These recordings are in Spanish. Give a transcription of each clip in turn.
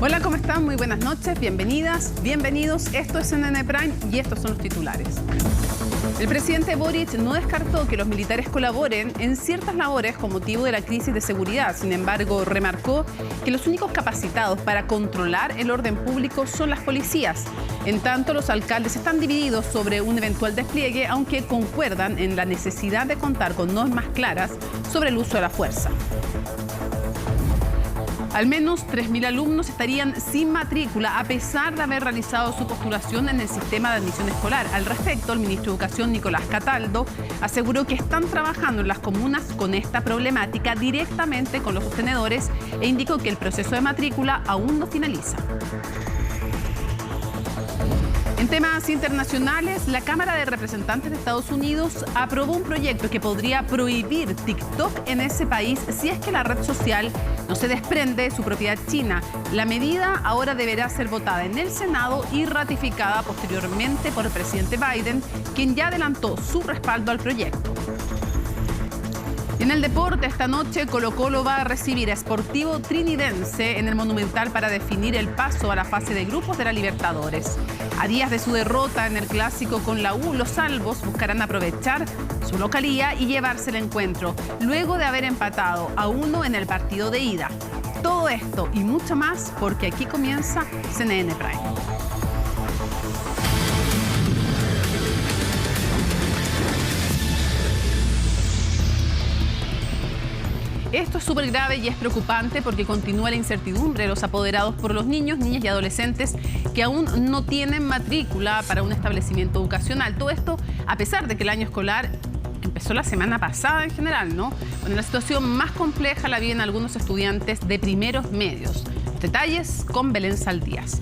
Hola, ¿cómo están? Muy buenas noches, bienvenidas, bienvenidos. Esto es CNN Prime y estos son los titulares. El presidente Boric no descartó que los militares colaboren en ciertas labores con motivo de la crisis de seguridad. Sin embargo, remarcó que los únicos capacitados para controlar el orden público son las policías. En tanto, los alcaldes están divididos sobre un eventual despliegue, aunque concuerdan en la necesidad de contar con normas claras sobre el uso de la fuerza. Al menos 3.000 alumnos estarían sin matrícula a pesar de haber realizado su postulación en el sistema de admisión escolar. Al respecto, el ministro de Educación, Nicolás Cataldo, aseguró que están trabajando en las comunas con esta problemática directamente con los sostenedores e indicó que el proceso de matrícula aún no finaliza. En temas internacionales, la Cámara de Representantes de Estados Unidos aprobó un proyecto que podría prohibir TikTok en ese país si es que la red social no se desprende de su propiedad china. La medida ahora deberá ser votada en el Senado y ratificada posteriormente por el presidente Biden, quien ya adelantó su respaldo al proyecto. En el deporte, esta noche Colo-Colo va a recibir a Sportivo Trinidense en el Monumental para definir el paso a la fase de grupos de la Libertadores. A días de su derrota en el clásico con la U, los albos buscarán aprovechar su localía y llevarse el encuentro, luego de haber empatado a 1 en el partido de ida. Todo esto y mucho más porque aquí comienza CNN Prime. Esto es súper grave y es preocupante porque continúa la incertidumbre de los apoderados por los niños, niñas y adolescentes que aún no tienen matrícula para un establecimiento educacional. Todo esto a pesar de que el año escolar empezó la semana pasada en general, ¿no? Bueno, la situación más compleja la viven algunos estudiantes de primeros medios. Detalles con Belén Saldías.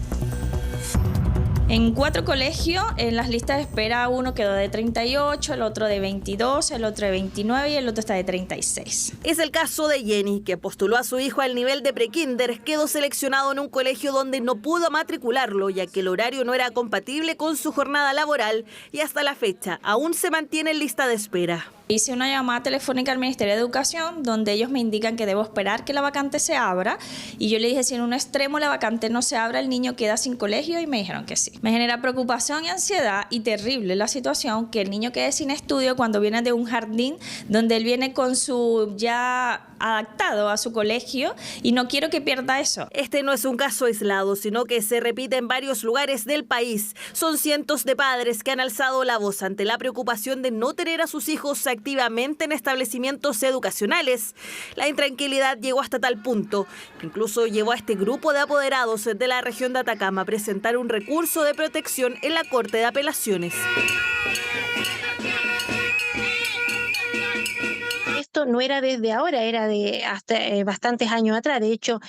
En 4 colegios, en las listas de espera, uno quedó de 38, el otro de 22, el otro de 29 y el otro está de 36. Es el caso de Jenny, que postuló a su hijo al nivel de prekinder, quedó seleccionado en un colegio donde no pudo matricularlo, ya que el horario no era compatible con su jornada laboral y hasta la fecha aún se mantiene en lista de espera. Hice una llamada telefónica al Ministerio de Educación donde ellos me indican que debo esperar que la vacante se abra y yo le dije si en un extremo la vacante no se abra el niño queda sin colegio y me dijeron que sí. Me genera preocupación y ansiedad y terrible la situación que el niño quede sin estudio cuando viene de un jardín donde él viene con su ya adaptado a su colegio y no quiero que pierda eso. Este no es un caso aislado, sino que se repite en varios lugares del país. Son cientos de padres que han alzado la voz ante la preocupación de no tener a sus hijos activamente en establecimientos educacionales. La intranquilidad llegó hasta tal punto que incluso llevó a este grupo de apoderados de la región de Atacama a presentar un recurso de protección en la Corte de Apelaciones. Esto no era desde ahora, era de hasta bastantes años atrás. De hecho,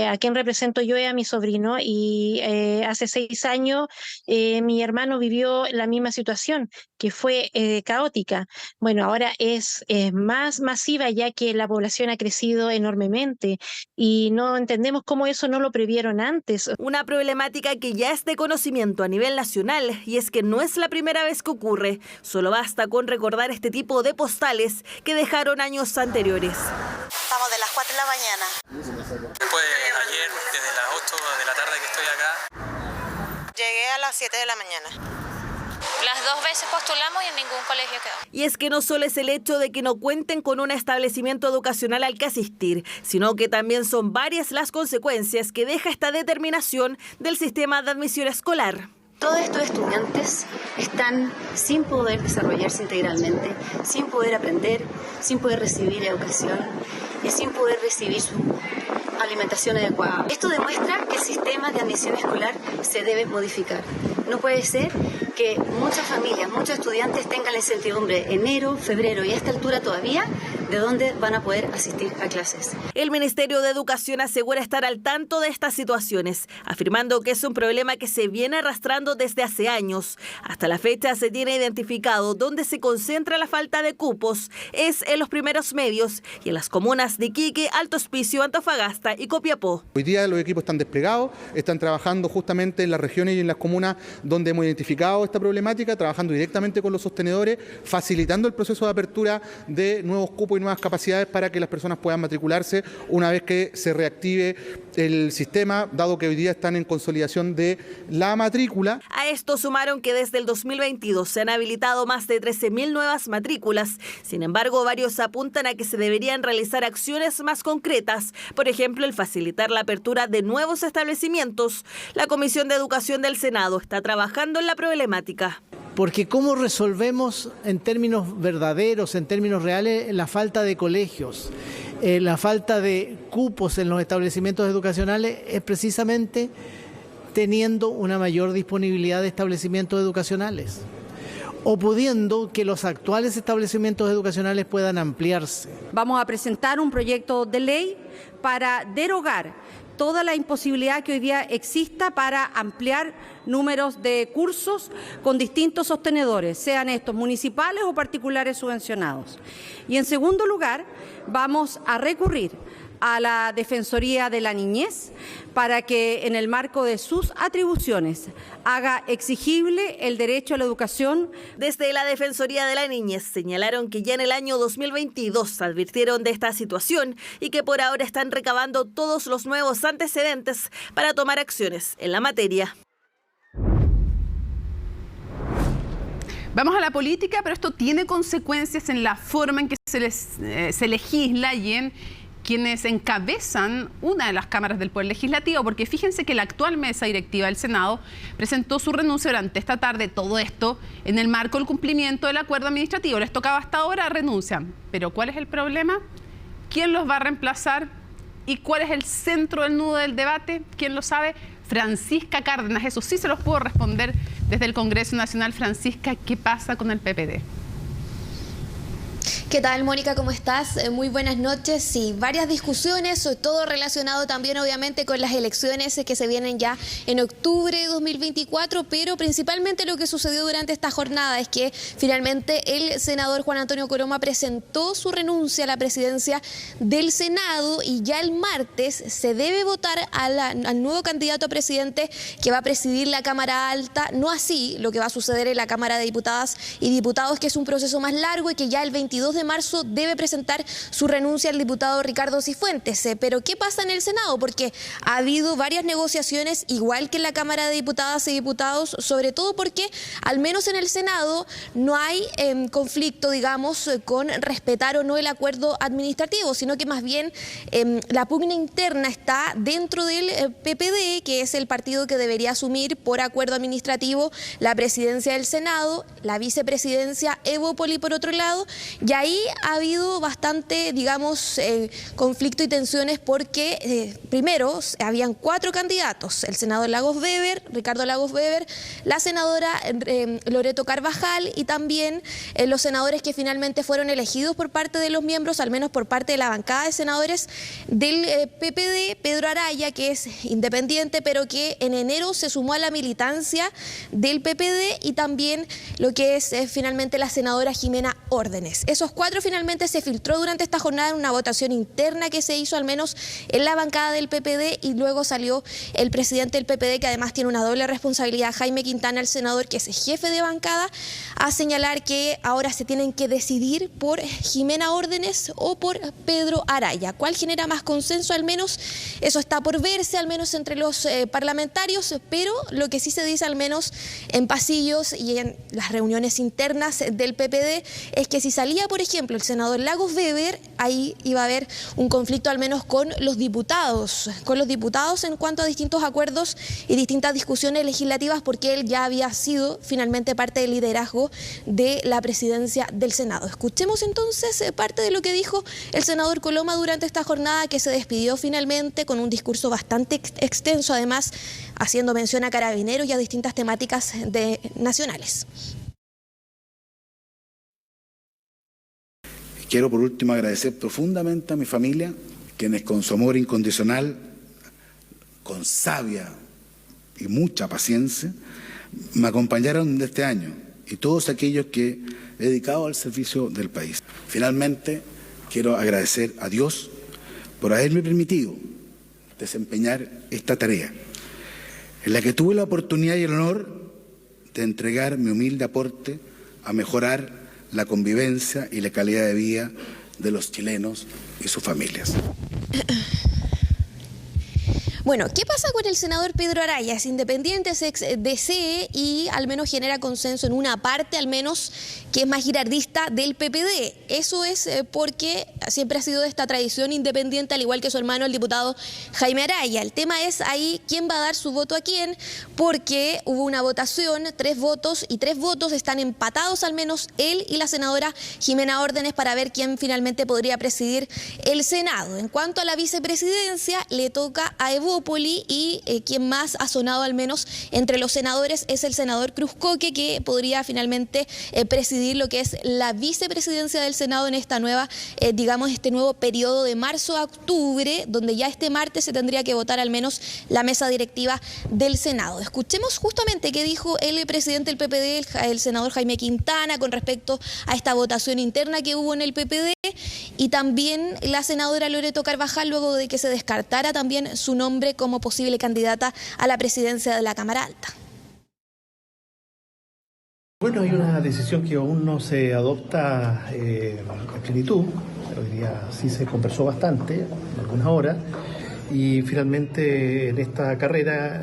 a quien represento yo es a mi sobrino y hace 6 años mi hermano vivió la misma situación, que fue caótica. Bueno, ahora es más masiva ya que la población ha crecido enormemente y no entendemos cómo eso no lo previeron antes. Una problemática que ya es de conocimiento a nivel nacional y es que no es la primera vez que ocurre. Solo basta con recordar este tipo de postales que dejaron años anteriores. Estamos de las 4 de la mañana. Pues ayer, desde las 8 de la tarde que estoy acá. Llegué a las 7 de la mañana. Las 2 veces postulamos y en ningún colegio quedó. Y es que no solo es el hecho de que no cuenten con un establecimiento educacional al que asistir, sino que también son varias las consecuencias que deja esta determinación del sistema de admisión escolar. Todos estos estudiantes están sin poder desarrollarse integralmente, sin poder aprender, sin poder recibir educación y sin poder recibir su alimentación adecuada. Esto demuestra que el sistema de admisión escolar se debe modificar. No puede ser que muchas familias, muchos estudiantes tengan la incertidumbre enero, febrero y a esta altura todavía de dónde van a poder asistir a clases. El Ministerio de Educación asegura estar al tanto de estas situaciones, afirmando que es un problema que se viene arrastrando desde hace años. Hasta la fecha se tiene identificado dónde se concentra la falta de cupos, es en los primeros medios y en las comunas de Iquique, Alto Hospicio, Antofagasta y Copiapó. Hoy día los equipos están desplegados, están trabajando justamente en las regiones y en las comunas donde hemos identificado esta problemática, trabajando directamente con los sostenedores, facilitando el proceso de apertura de nuevos cupos y nuevas capacidades para que las personas puedan matricularse una vez que se reactive el sistema, dado que hoy día están en consolidación de la matrícula. A esto sumaron que desde el 2022 se han habilitado más de 13.000 nuevas matrículas. Sin embargo, varios apuntan a que se deberían realizar acciones más concretas, por ejemplo, el facilitar la apertura de nuevos establecimientos. La Comisión de Educación del Senado está trabajando en la problemática. Porque ¿cómo resolvemos en términos verdaderos, en términos reales, la falta de colegios? La falta de cupos en los establecimientos educacionales es precisamente teniendo una mayor disponibilidad de establecimientos educacionales o pudiendo que los actuales establecimientos educacionales puedan ampliarse. Vamos a presentar un proyecto de ley para derogar toda la imposibilidad que hoy día exista para ampliar números de cursos con distintos sostenedores, sean estos municipales o particulares subvencionados. Y en segundo lugar, vamos a recurrir a la Defensoría de la Niñez para que en el marco de sus atribuciones haga exigible el derecho a la educación. Desde la Defensoría de la Niñez señalaron que ya en el año 2022 advirtieron de esta situación y que por ahora están recabando todos los nuevos antecedentes para tomar acciones en la materia. Vamos a la política, pero esto tiene consecuencias en la forma en que se legisla y en quienes encabezan una de las cámaras del Poder Legislativo, porque fíjense que la actual mesa directiva del Senado presentó su renuncia durante esta tarde, todo esto en el marco del cumplimiento del acuerdo administrativo. Les tocaba hasta ahora, renuncian. Pero ¿cuál es el problema? ¿Quién los va a reemplazar? ¿Y cuál es el centro del nudo del debate? ¿Quién lo sabe? Francisca Cárdenas. Eso sí se los puedo responder desde el Congreso Nacional. Francisca, ¿qué pasa con el PPD? ¿Qué tal, Mónica? ¿Cómo estás? Muy buenas noches. Sí, varias discusiones, todo relacionado también obviamente con las elecciones que se vienen ya en octubre de 2024, pero principalmente lo que sucedió durante esta jornada es que finalmente el senador Juan Antonio Coroma presentó su renuncia a la presidencia del Senado y ya el martes se debe votar al nuevo candidato a presidente que va a presidir la Cámara Alta, no así lo que va a suceder en la Cámara de Diputadas y Diputados, que es un proceso más largo y que ya el 22 de marzo debe presentar su renuncia el diputado Ricardo Cifuentes. Pero ¿qué pasa en el Senado? Porque ha habido varias negociaciones, igual que en la Cámara de Diputadas y Diputados, sobre todo porque al menos en el Senado no hay conflicto, digamos, con respetar o no el acuerdo administrativo, sino que más bien la pugna interna está dentro del PPD, que es el partido que debería asumir por acuerdo administrativo la presidencia del Senado, la vicepresidencia Evópoli por otro lado, y ahí ha habido bastante, digamos, conflicto y tensiones porque primero habían 4 candidatos, el senador Lagos Weber, Ricardo Lagos Weber, la senadora Loreto Carvajal y también los senadores que finalmente fueron elegidos por parte de los miembros, al menos por parte de la bancada de senadores del PPD, Pedro Araya, que es independiente, pero que en enero se sumó a la militancia del PPD, y también lo que es finalmente la senadora Jimena Órdenes. Esos 4 finalmente se filtró durante esta jornada en una votación interna que se hizo al menos en la bancada del PPD, y luego salió el presidente del PPD, que además tiene una doble responsabilidad, Jaime Quintana, el senador, que es jefe de bancada, a señalar que ahora se tienen que decidir por Jimena Órdenes o por Pedro Araya. ¿Cuál genera más consenso? Al menos eso está por verse, al menos entre los parlamentarios, pero lo que sí se dice, al menos en pasillos y en las reuniones internas del PPD, es que si salía, por ejemplo, el senador Lagos Weber, ahí iba a haber un conflicto al menos con los diputados en cuanto a distintos acuerdos y distintas discusiones legislativas, porque él ya había sido finalmente parte del liderazgo de la presidencia del Senado. Escuchemos entonces parte de lo que dijo el senador Coroma durante esta jornada, que se despidió finalmente con un discurso bastante extenso, además haciendo mención a carabineros y a distintas temáticas nacionales. Quiero por último agradecer profundamente a mi familia, quienes con su amor incondicional, con sabia y mucha paciencia, me acompañaron de este año, y todos aquellos que he dedicado al servicio del país. Finalmente, quiero agradecer a Dios por haberme permitido desempeñar esta tarea, en la que tuve la oportunidad y el honor de entregar mi humilde aporte a mejorar la convivencia y la calidad de vida de los chilenos y sus familias. Bueno, ¿qué pasa con el senador Pedro Araya? Es independiente, es ex DC y al menos genera consenso en una parte, al menos que es más girardista del PPD. Eso es porque siempre ha sido de esta tradición independiente, al igual que su hermano, el diputado Jaime Araya. El tema es ahí quién va a dar su voto a quién, porque hubo una votación, 3 votos, y 3 votos están empatados, al menos él y la senadora Jimena Órdenes, para ver quién finalmente podría presidir el Senado. En cuanto a la vicepresidencia, le toca a Evópoli y quien más ha sonado, al menos entre los senadores, es el senador Cruzcoque, que podría finalmente presidir lo que es la vicepresidencia del Senado en esta nueva, este nuevo periodo de marzo a octubre, donde ya este martes se tendría que votar al menos la mesa directiva del Senado. Escuchemos justamente qué dijo el presidente del PPD, el senador Jaime Quintana, con respecto a esta votación interna que hubo en el PPD, y también la senadora Loreto Carvajal, luego de que se descartara también su nombre como posible candidata a la presidencia de la Cámara Alta. Bueno, hay una decisión que aún no se adopta en plenitud. Hoy día sí se conversó bastante, algunas horas, y finalmente en esta carrera,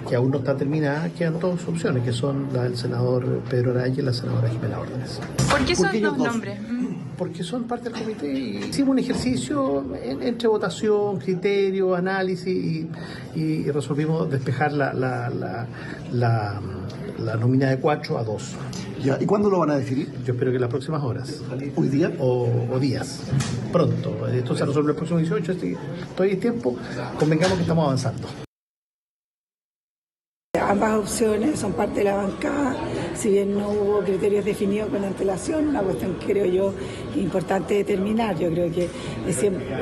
que aún no está terminada, quedan 2 opciones, que son la del senador Pedro Araya y la senadora Jimena Órdenes. ¿Por qué son 2 nombres? Porque son parte del comité y hicimos un ejercicio entre votación, criterio, análisis y resolvimos despejar la nómina de 4 a 2. Ya, ¿y cuándo lo van a definir? Yo espero que en las próximas horas. ¿Hoy día? O días. Pronto. Esto se resuelve el próximo 18, todavía hay tiempo. Convengamos que estamos avanzando. Ambas opciones son parte de la bancada, si bien no hubo criterios definidos con antelación, una cuestión que creo yo importante determinar. Yo creo que he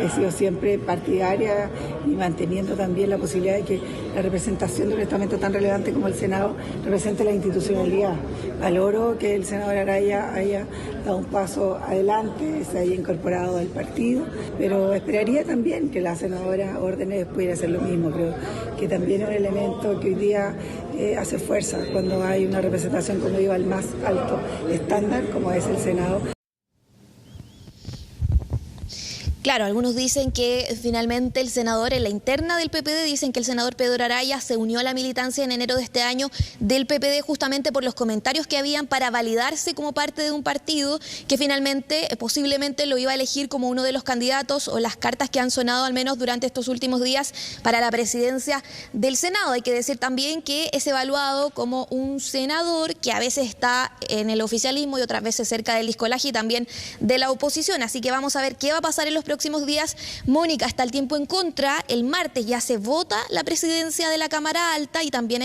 sido siempre partidaria y manteniendo también la posibilidad de que la representación de un estamento tan relevante como el Senado represente la institucionalidad. Valoro que el senador Araya haya dado un paso adelante, se haya incorporado al partido, pero esperaría también que la senadora Órdenes pudiera hacer lo mismo. Creo que también es un elemento que hoy día hace fuerza cuando hay una representación, como digo, al más alto estándar, como es el Senado. Claro, algunos dicen que finalmente el senador, en la interna del PPD, dicen que el senador Pedro Araya se unió a la militancia en enero de este año del PPD justamente por los comentarios que habían para validarse como parte de un partido que finalmente posiblemente lo iba a elegir como uno de los candidatos, o las cartas que han sonado al menos durante estos últimos días para la presidencia del Senado. Hay que decir también que es evaluado como un senador que a veces está en el oficialismo y otras veces cerca del discolaje y también de la oposición. Así que vamos a ver qué va a pasar en los próximos días. Mónica, está el tiempo en contra. El martes ya se vota la presidencia de la Cámara Alta y también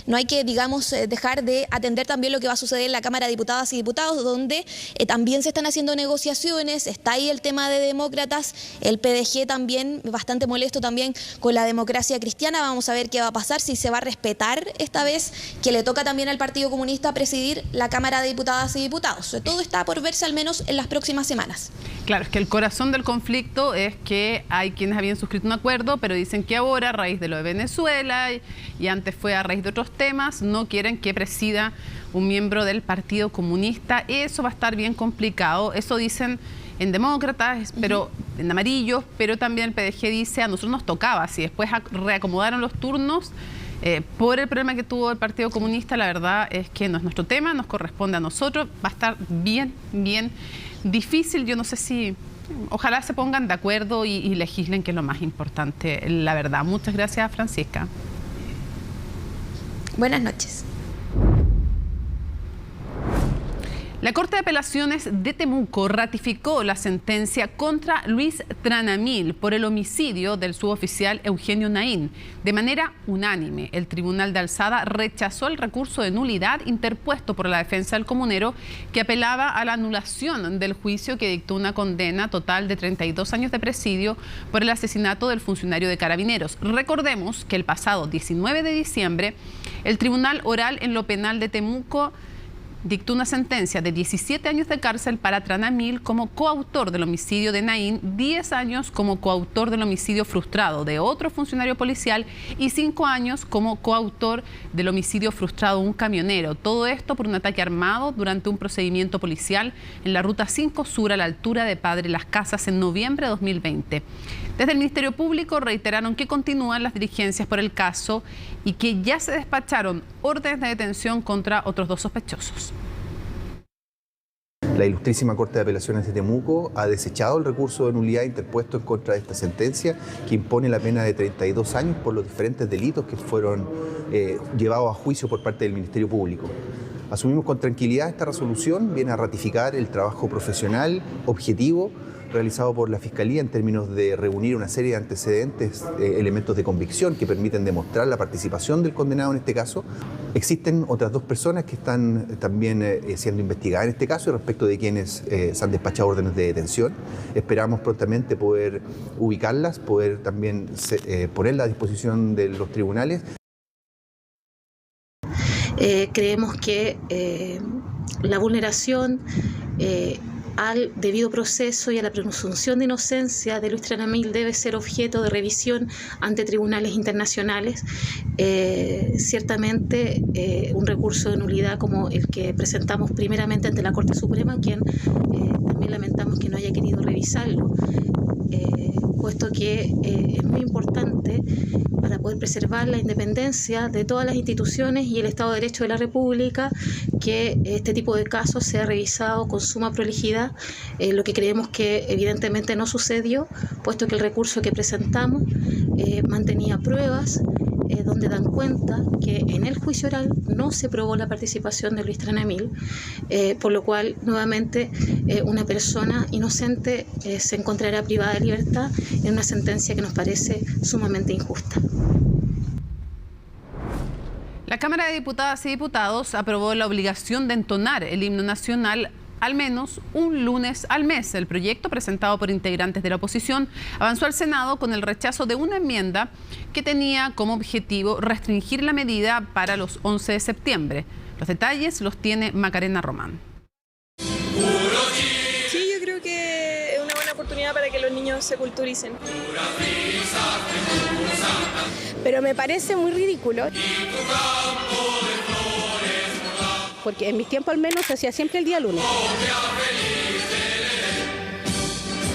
no hay que, digamos, dejar de atender también lo que va a suceder en la Cámara de Diputadas y Diputados, donde también se están haciendo negociaciones. Está ahí el tema de demócratas, el PDG también, bastante molesto también con la democracia cristiana. Vamos a ver qué va a pasar, si se va a respetar esta vez que le toca también al Partido Comunista presidir la Cámara de Diputadas y Diputados. Todo está por verse al menos en las próximas semanas. Claro, es que el corazón del conflicto es que hay quienes habían suscrito un acuerdo, pero dicen que ahora, a raíz de lo de Venezuela y antes fue a raíz de otros temas, no quieren que presida un miembro del Partido Comunista. Eso va a estar bien complicado. Eso dicen en demócratas, pero en amarillos, pero también el PDG dice, a nosotros nos tocaba. Si después reacomodaron los turnos por el problema que tuvo el Partido Comunista, la verdad es que no es nuestro tema, nos corresponde a nosotros. Va a estar bien difícil. Yo no sé si... Ojalá se pongan de acuerdo y legislen, que es lo más importante, la verdad. Muchas gracias, Francisca. Buenas noches. La Corte de Apelaciones de Temuco ratificó la sentencia contra Luis Tranamil por el homicidio del suboficial Eugenio Naín. De manera unánime, el Tribunal de Alzada rechazó el recurso de nulidad interpuesto por la defensa del comunero, que apelaba a la anulación del juicio que dictó una condena total de 32 años de presidio por el asesinato del funcionario de Carabineros. Recordemos que el pasado 19 de diciembre, el Tribunal Oral en lo Penal de Temuco dictó una sentencia de 17 años de cárcel para Tranamil como coautor del homicidio de Naín, 10 años como coautor del homicidio frustrado de otro funcionario policial y 5 años como coautor del homicidio frustrado de un camionero. Todo esto por un ataque armado durante un procedimiento policial en la Ruta 5 Sur a la altura de Padre Las Casas en noviembre de 2020. Desde el Ministerio Público reiteraron que continúan las diligencias por el caso y que ya se despacharon órdenes de detención contra otros 2 sospechosos. La Ilustrísima Corte de Apelaciones de Temuco ha desechado el recurso de nulidad interpuesto en contra de esta sentencia que impone la pena de 32 años por los diferentes delitos que fueron llevados a juicio por parte del Ministerio Público. Asumimos con tranquilidad esta resolución, viene a ratificar el trabajo profesional, objetivo, realizado por la Fiscalía en términos de reunir una serie de antecedentes, elementos de convicción que permiten demostrar la participación del condenado en este caso. Existen otras 2 personas que están también siendo investigadas en este caso y respecto de quienes se han despachado órdenes de detención. Esperamos prontamente poder ubicarlas, poder también ponerlas a disposición de los tribunales. Creemos que la vulneración al debido proceso y a la presunción de inocencia de Luis Tranamil debe ser objeto de revisión ante tribunales internacionales. Ciertamente un recurso de nulidad como el que presentamos primeramente ante la Corte Suprema, quien también lamentamos que no haya querido revisarlo, puesto que es muy importante para poder preservar la independencia de todas las instituciones y el Estado de Derecho de la República, que este tipo de casos sea revisado con suma prolijidad, lo que creemos que evidentemente no sucedió, puesto que el recurso que presentamos mantenía pruebas donde dan cuenta que en el juicio oral no se probó la participación de Luis Tranamil, por lo cual nuevamente una persona inocente se encontrará privada de libertad en una sentencia que nos parece sumamente injusta. La Cámara de Diputadas y Diputados aprobó la obligación de entonar el himno nacional al menos un lunes al mes. El proyecto, presentado por integrantes de la oposición, avanzó al Senado con el rechazo de una enmienda que tenía como objetivo restringir la medida para los 11 de septiembre. Los detalles los tiene Macarena Román. Sí, yo creo que es una buena oportunidad para que los niños se culturicen. Pero me parece muy ridículo. Porque en mis tiempos al menos se hacía siempre el día lunes.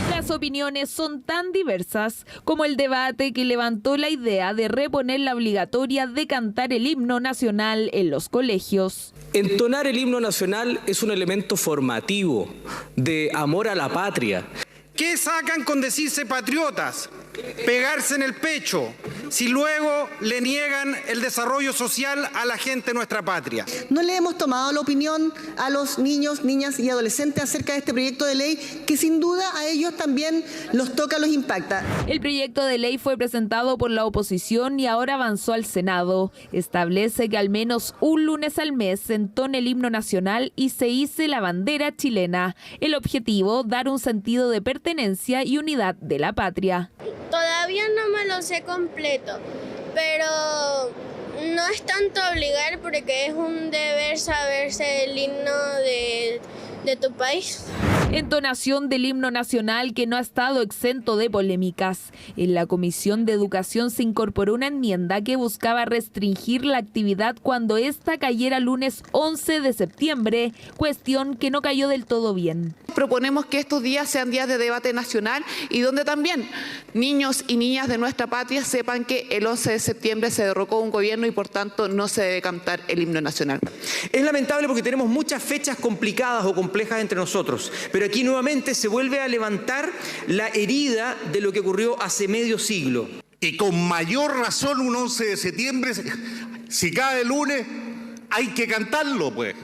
Las opiniones son tan diversas como el debate que levantó la idea de reponer la obligatoria de cantar el himno nacional en los colegios. Entonar el himno nacional es un elemento formativo de amor a la patria. ¿Qué sacan con decirse patriotas, pegarse en el pecho, si luego le niegan el desarrollo social a la gente de nuestra patria? No le hemos tomado la opinión a los niños, niñas y adolescentes acerca de este proyecto de ley que sin duda a ellos también los toca, los impacta. El proyecto de ley fue presentado por la oposición y ahora avanzó al Senado. Establece que al menos un lunes al mes se entone el himno nacional y se hice la bandera chilena. El objetivo, dar un sentido de pertenencia y unidad de la patria. Todavía no me lo sé completo, pero no es tanto obligar porque es un deber saberse el himno de tu país. Entonación del himno nacional que no ha estado exento de polémicas. En la Comisión de Educación se incorporó una enmienda que buscaba restringir la actividad cuando esta cayera lunes 11 de septiembre, cuestión que no cayó del todo bien. Proponemos que estos días sean días de debate nacional y donde también niños y niñas de nuestra patria sepan que el 11 de septiembre se derrocó un gobierno y por tanto no se debe cantar el himno nacional. Es lamentable porque tenemos muchas fechas complicadas o complejas entre nosotros, pero aquí nuevamente se vuelve a levantar la herida de lo que ocurrió hace medio siglo. Y con mayor razón un 11 de septiembre, si cae el lunes, hay que cantarlo, pues,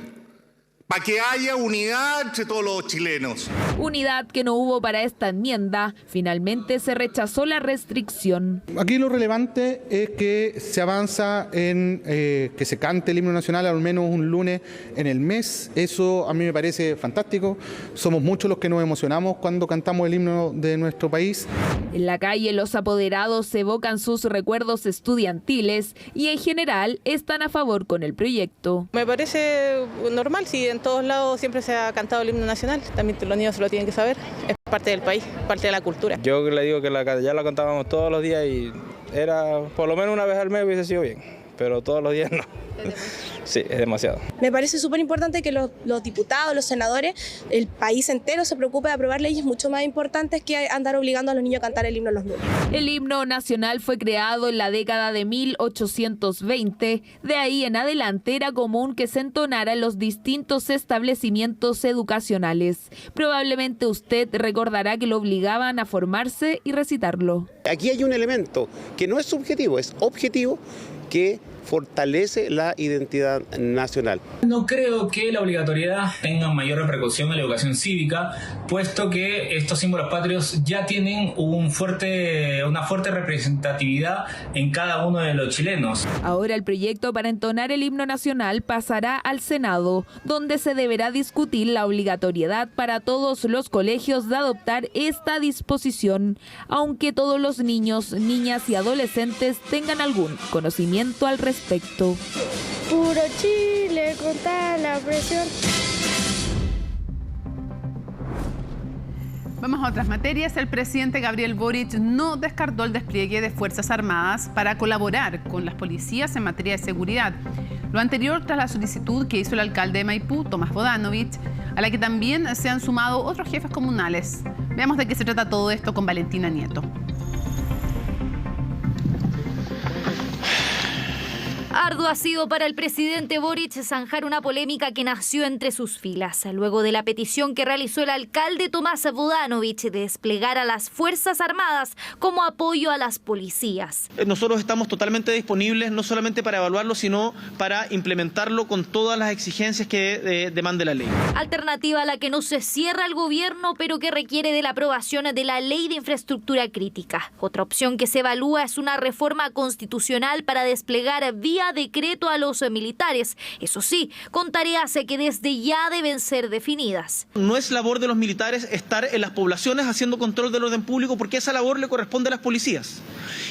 para que haya unidad entre todos los chilenos. Unidad que no hubo para esta enmienda. Finalmente se rechazó la restricción. Aquí lo relevante es que se avanza en que se cante el himno nacional al menos un lunes en el mes. Eso a mí me parece fantástico. Somos muchos los que nos emocionamos cuando cantamos el himno de nuestro país. En la calle los apoderados evocan sus recuerdos estudiantiles y en general están a favor con el proyecto. Me parece normal, si en todos lados siempre se ha cantado el himno nacional, también los niños se lo tienen que saber, es parte del país, parte de la cultura. Yo le digo que ya la cantábamos todos los días y era por lo menos una vez al mes hubiese sido bien, pero todos los días no. Sí, es demasiado. Me parece súper importante que los diputados, los senadores, el país entero se preocupe de aprobar leyes mucho más importantes que andar obligando a los niños a cantar el himno en los lunes. El himno nacional fue creado en la década de 1820. De ahí en adelante era común que se entonara en los distintos establecimientos educacionales. Probablemente usted recordará que lo obligaban a formarse y recitarlo. Aquí hay un elemento que no es subjetivo, es objetivo, que fortalece la identidad nacional. No creo que la obligatoriedad tenga mayor repercusión en la educación cívica, puesto que estos símbolos patrios ya tienen una fuerte representatividad en cada uno de los chilenos. Ahora el proyecto para entonar el himno nacional pasará al Senado, donde se deberá discutir la obligatoriedad para todos los colegios de adoptar esta disposición, aunque todos los niños, niñas y adolescentes tengan algún conocimiento al respecto. Puro Chile contra la presión. Vamos a otras materias. El presidente Gabriel Boric no descartó el despliegue de Fuerzas Armadas para colaborar con las policías en materia de seguridad. Lo anterior tras la solicitud que hizo el alcalde de Maipú, Tomás Bodanovich, a la que también se han sumado otros jefes comunales. Veamos de qué se trata todo esto con Valentina Nieto. Arduo ha sido para el presidente Boric zanjar una polémica que nació entre sus filas, luego de la petición que realizó el alcalde Tomás Bodanovich de desplegar a las Fuerzas Armadas como apoyo a las policías. Nosotros estamos totalmente disponibles, no solamente para evaluarlo, sino para implementarlo con todas las exigencias que demande la ley. Alternativa a la que no se cierra el gobierno, pero que requiere de la aprobación de la Ley de Infraestructura Crítica. Otra opción que se evalúa es una reforma constitucional para desplegar vía decreto a los militares, eso sí, con tareas que desde ya deben ser definidas. No es labor de los militares estar en las poblaciones haciendo control del orden público, porque esa labor le corresponde a las policías.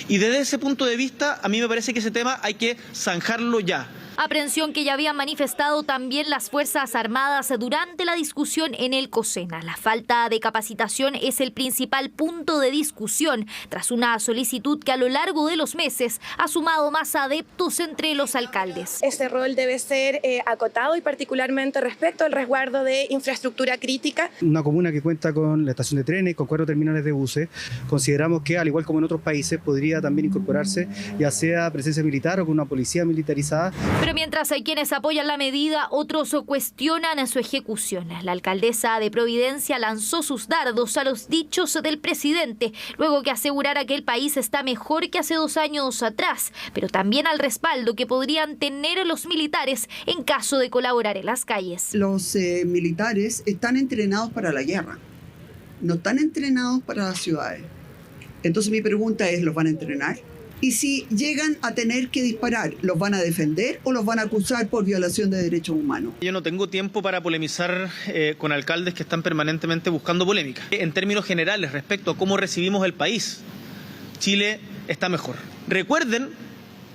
Y desde ese punto de vista, a mí me parece que ese tema hay que zanjarlo ya. Aprehensión que ya habían manifestado también las Fuerzas Armadas durante la discusión en el COSENA. La falta de capacitación es el principal punto de discusión, tras una solicitud que a lo largo de los meses ha sumado más adeptos entre los alcaldes. Este rol debe ser acotado y particularmente respecto al resguardo de infraestructura crítica. Una comuna que cuenta con la estación de trenes, con 4 terminales de buses, consideramos que, al igual como en otros países, podría también incorporarse ya sea presencia militar o con una policía militarizada. Pero mientras hay quienes apoyan la medida, otros cuestionan su ejecución. La alcaldesa de Providencia lanzó sus dardos a los dichos del presidente, luego que asegurara que el país está mejor que hace 2 años atrás, pero también al respaldo que podrían tener los militares en caso de colaborar en las calles. Los militares están entrenados para la guerra, no están entrenados para las ciudades. Entonces mi pregunta es, ¿los van a entrenar? Y si llegan a tener que disparar, ¿los van a defender o los van a acusar por violación de derechos humanos? Yo no tengo tiempo para polemizar con alcaldes que están permanentemente buscando polémica. En términos generales, respecto a cómo recibimos el país, Chile está mejor. Recuerden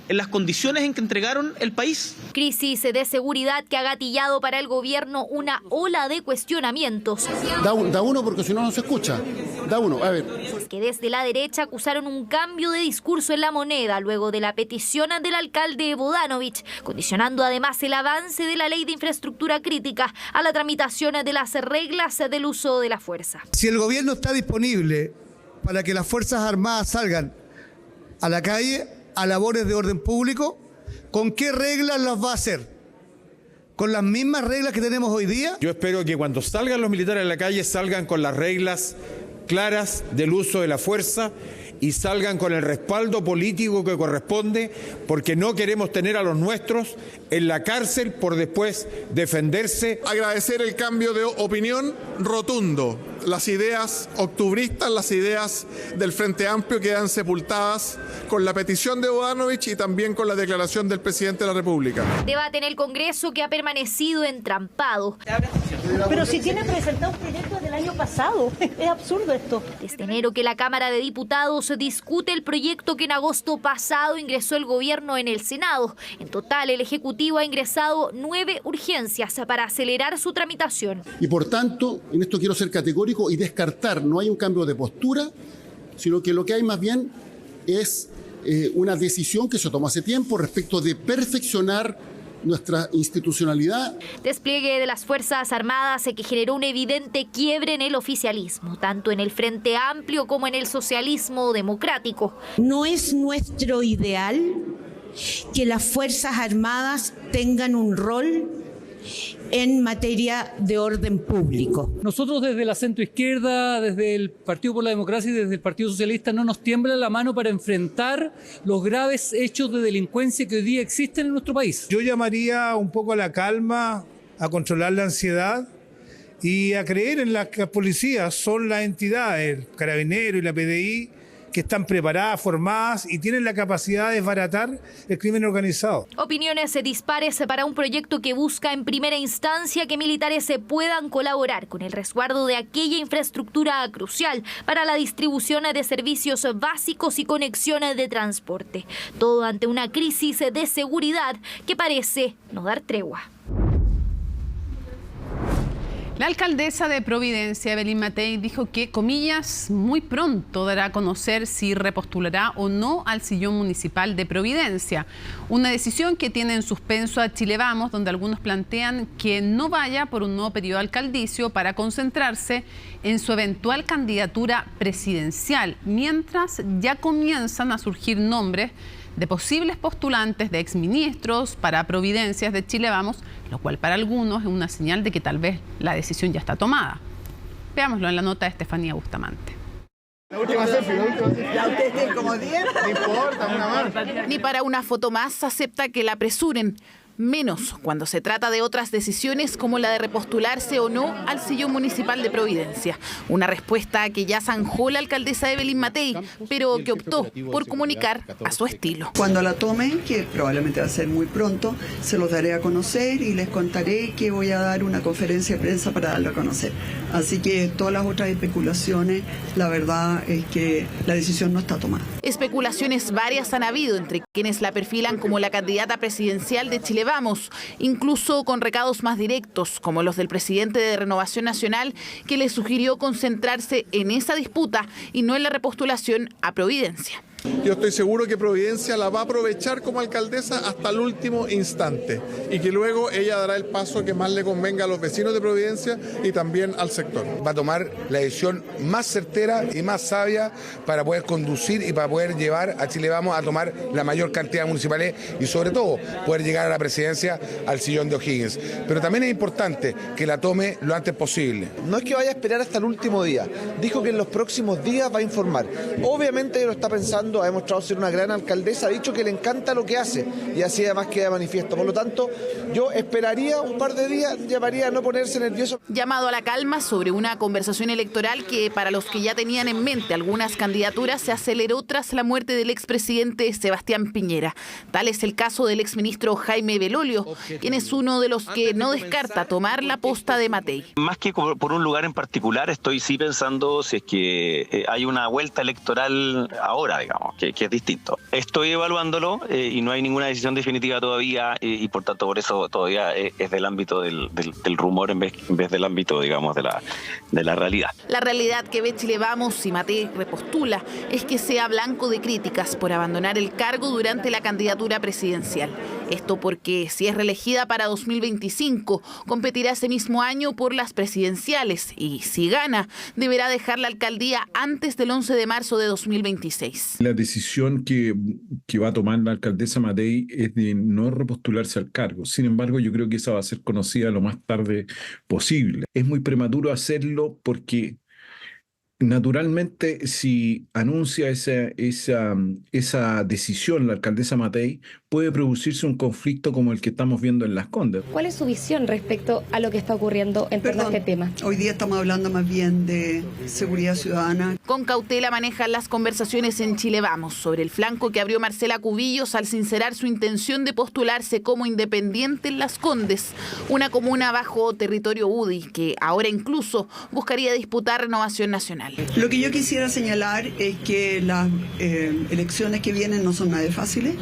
en las condiciones en que entregaron el país. Crisis de seguridad que ha gatillado para el gobierno una ola de cuestionamientos. Da uno porque si no, no se escucha. Da uno, a ver. Que desde la derecha acusaron un cambio de discurso en la moneda luego de la petición del alcalde Bodanovich, condicionando además el avance de la Ley de Infraestructura Crítica a la tramitación de las reglas del uso de la fuerza. Si el gobierno está disponible para que las Fuerzas Armadas salgan a la calle a labores de orden público, ¿con qué reglas las va a hacer? ¿Con las mismas reglas que tenemos hoy día? Yo espero que cuando salgan los militares a la calle salgan con las reglas claras del uso de la fuerza y salgan con el respaldo político que corresponde, porque no queremos tener a los nuestros en la cárcel por después defenderse. Agradecer el cambio de opinión rotundo. las ideas octubristas, las ideas del Frente Amplio quedan sepultadas con la petición de Bodanovich y también con la declaración del presidente de la República. Debate en el Congreso que ha permanecido entrampado. Pero si tiene presentado un proyecto del año pasado, es absurdo esto. Desde enero que la Cámara de Diputados discute el proyecto que en agosto pasado ingresó el gobierno en el Senado. En total, el Ejecutivo ha ingresado 9 urgencias para acelerar su tramitación. Y por tanto, en esto quiero ser categórico y descartar, no hay un cambio de postura, sino que lo que hay más bien es una decisión que se tomó hace tiempo respecto de perfeccionar nuestra institucionalidad. Despliegue de las Fuerzas Armadas que generó un evidente quiebre en el oficialismo, tanto en el Frente Amplio como en el socialismo democrático. No es nuestro ideal que las Fuerzas Armadas tengan un rol en materia de orden público. Nosotros desde la centroizquierda, desde el Partido por la Democracia y desde el Partido Socialista no nos tiembla la mano para enfrentar los graves hechos de delincuencia que hoy día existen en nuestro país. Yo llamaría un poco a la calma, a controlar la ansiedad y a creer en las que las policías son las entidades, el Carabinero y la PDI, que están preparadas, formadas y tienen la capacidad de desbaratar el crimen organizado. Opiniones dispares para un proyecto que busca en primera instancia que militares se puedan colaborar con el resguardo de aquella infraestructura crucial para la distribución de servicios básicos y conexiones de transporte. Todo ante una crisis de seguridad que parece no dar tregua. La alcaldesa de Providencia, Evelyn Matei, dijo que, comillas, muy pronto dará a conocer si repostulará o no al sillón municipal de Providencia. Una decisión que tiene en suspenso a Chile Vamos, donde algunos plantean que no vaya por un nuevo periodo alcaldicio para concentrarse en su eventual candidatura presidencial, mientras ya comienzan a surgir nombres de posibles postulantes de exministros para Providencias de Chile Vamos, lo cual para algunos es una señal de que tal vez la decisión ya está tomada. Veámoslo en la nota de Estefanía Bustamante. La última selfie. Ya usted tiene como 10. No importa, una más. Ni para una foto más acepta que la apresuren. Menos cuando se trata de otras decisiones como la de repostularse o no al sillón municipal de Providencia. Una respuesta que ya zanjó la alcaldesa Evelyn Matei, pero que optó por comunicar a su estilo. Cuando la tomen, que probablemente va a ser muy pronto, se los daré a conocer y les contaré que voy a dar una conferencia de prensa para darlo a conocer. Así que todas las otras especulaciones, la verdad es que la decisión no está tomada. Especulaciones varias han habido entre quienes la perfilan como la candidata presidencial de Chile Vamos, incluso con recados más directos, como los del presidente de Renovación Nacional, que le sugirió concentrarse en esa disputa y no en la repostulación a Providencia. Yo estoy seguro que Providencia la va a aprovechar como alcaldesa hasta el último instante y que luego ella dará el paso que más le convenga a los vecinos de Providencia y también al sector. Va a tomar la decisión más certera y más sabia para poder conducir y para poder llevar a Chile Vamos a tomar la mayor cantidad de municipales y sobre todo poder llegar a la presidencia al sillón de O'Higgins. Pero también es importante que la tome lo antes posible. No es que vaya a esperar hasta el último día, dijo que en los próximos días va a informar. Obviamente lo está pensando, ha demostrado ser una gran alcaldesa, ha dicho que le encanta lo que hace y así además queda manifiesto. Por lo tanto, yo esperaría un par de días, llamaría a no ponerse nervioso. Llamado a la calma sobre una conversación electoral que para los que ya tenían en mente algunas candidaturas se aceleró tras la muerte del expresidente Sebastián Piñera. Tal es el caso del exministro Jaime Belolio, quien es uno de los que no descarta tomar la posta de Matei. Más que por un lugar en particular, estoy sí pensando si es que hay una vuelta electoral ahora, digamos, que es distinto. Estoy evaluándolo y no hay ninguna decisión definitiva todavía y por tanto por eso todavía es del ámbito del rumor en vez del ámbito, digamos, de la realidad. La realidad que ve Chile Vamos si Matei repostula es que sea blanco de críticas por abandonar el cargo durante la candidatura presidencial. Esto porque si es reelegida para 2025, competirá ese mismo año por las presidenciales y si gana, deberá dejar la alcaldía antes del 11 de marzo de 2026. La decisión que va a tomar la alcaldesa Matei es de no repostularse al cargo. Sin embargo, yo creo que esa va a ser conocida lo más tarde posible. Es muy prematuro hacerlo porque Naturalmente, si anuncia esa decisión la alcaldesa Matei, puede producirse un conflicto como el que estamos viendo en Las Condes. ¿Cuál es su visión respecto a lo que está ocurriendo en torno a este tema? Hoy día estamos hablando más bien de seguridad ciudadana. Con cautela manejan las conversaciones en Chile Vamos sobre el flanco que abrió Marcela Cubillos al sincerar su intención de postularse como independiente en Las Condes, una comuna bajo territorio UDI que ahora incluso buscaría disputar renovación nacional. Lo que yo quisiera señalar es que las elecciones que vienen no son nada fáciles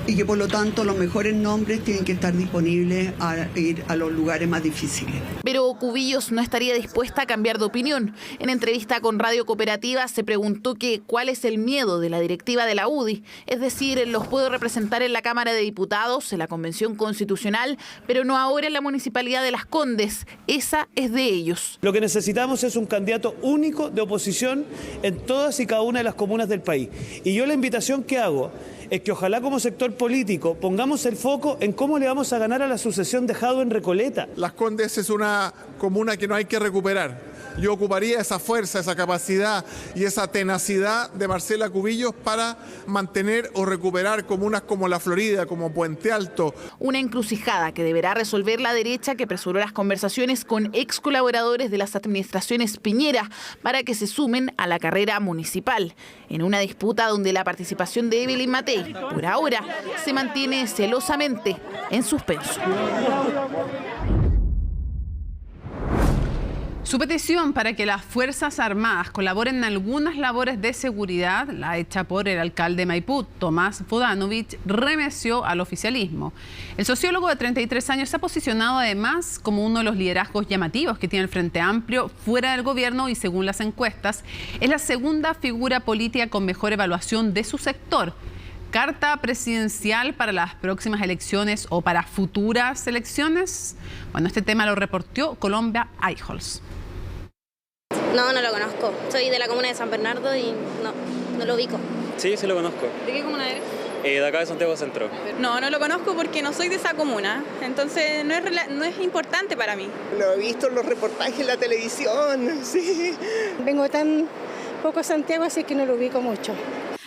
y que por lo tanto los mejores nombres tienen que estar disponibles a ir a los lugares más difíciles. Pero Cubillos no estaría dispuesta a cambiar de opinión. En entrevista con Radio Cooperativa se preguntó que cuál es el miedo de la directiva de la UDI, es decir, los puedo representar en la Cámara de Diputados, en la Convención Constitucional, pero no ahora en la Municipalidad de Las Condes. Esa es de ellos. Lo que necesitamos es un candidato único de oposición en todas y cada una de las comunas del país. Y yo la invitación que hago es que ojalá como sector político pongamos el foco en cómo le vamos a ganar a la sucesión de Jadwe en Recoleta. Las Condes es una comuna que no hay que recuperar. Yo ocuparía esa fuerza, esa capacidad y esa tenacidad de Marcela Cubillos para mantener o recuperar comunas como La Florida, como Puente Alto. Una encrucijada que deberá resolver la derecha, que apresuró las conversaciones con ex colaboradores de las administraciones Piñera para que se sumen a la carrera municipal, en una disputa donde la participación de Evelyn Matei, por ahora, se mantiene celosamente en suspenso. Su petición para que las Fuerzas Armadas colaboren en algunas labores de seguridad, la hecha por el alcalde de Maipú, Tomás Bodanovich, remeció al oficialismo. El sociólogo de 33 años se ha posicionado además como uno de los liderazgos llamativos que tiene el Frente Amplio fuera del gobierno y, según las encuestas, es la segunda figura política con mejor evaluación de su sector. ¿Carta presidencial para las próximas elecciones o para futuras elecciones? Bueno, este tema lo reportó Colombia Eichholz. No, no lo conozco. Soy de la comuna de San Bernardo y no lo ubico. Sí, sí lo conozco. ¿De qué comuna eres? De acá de Santiago Centro. No lo conozco porque no soy de esa comuna, entonces no es importante para mí. Lo he visto en los reportajes en la televisión, sí. Vengo tan poco a Santiago, así que no lo ubico mucho.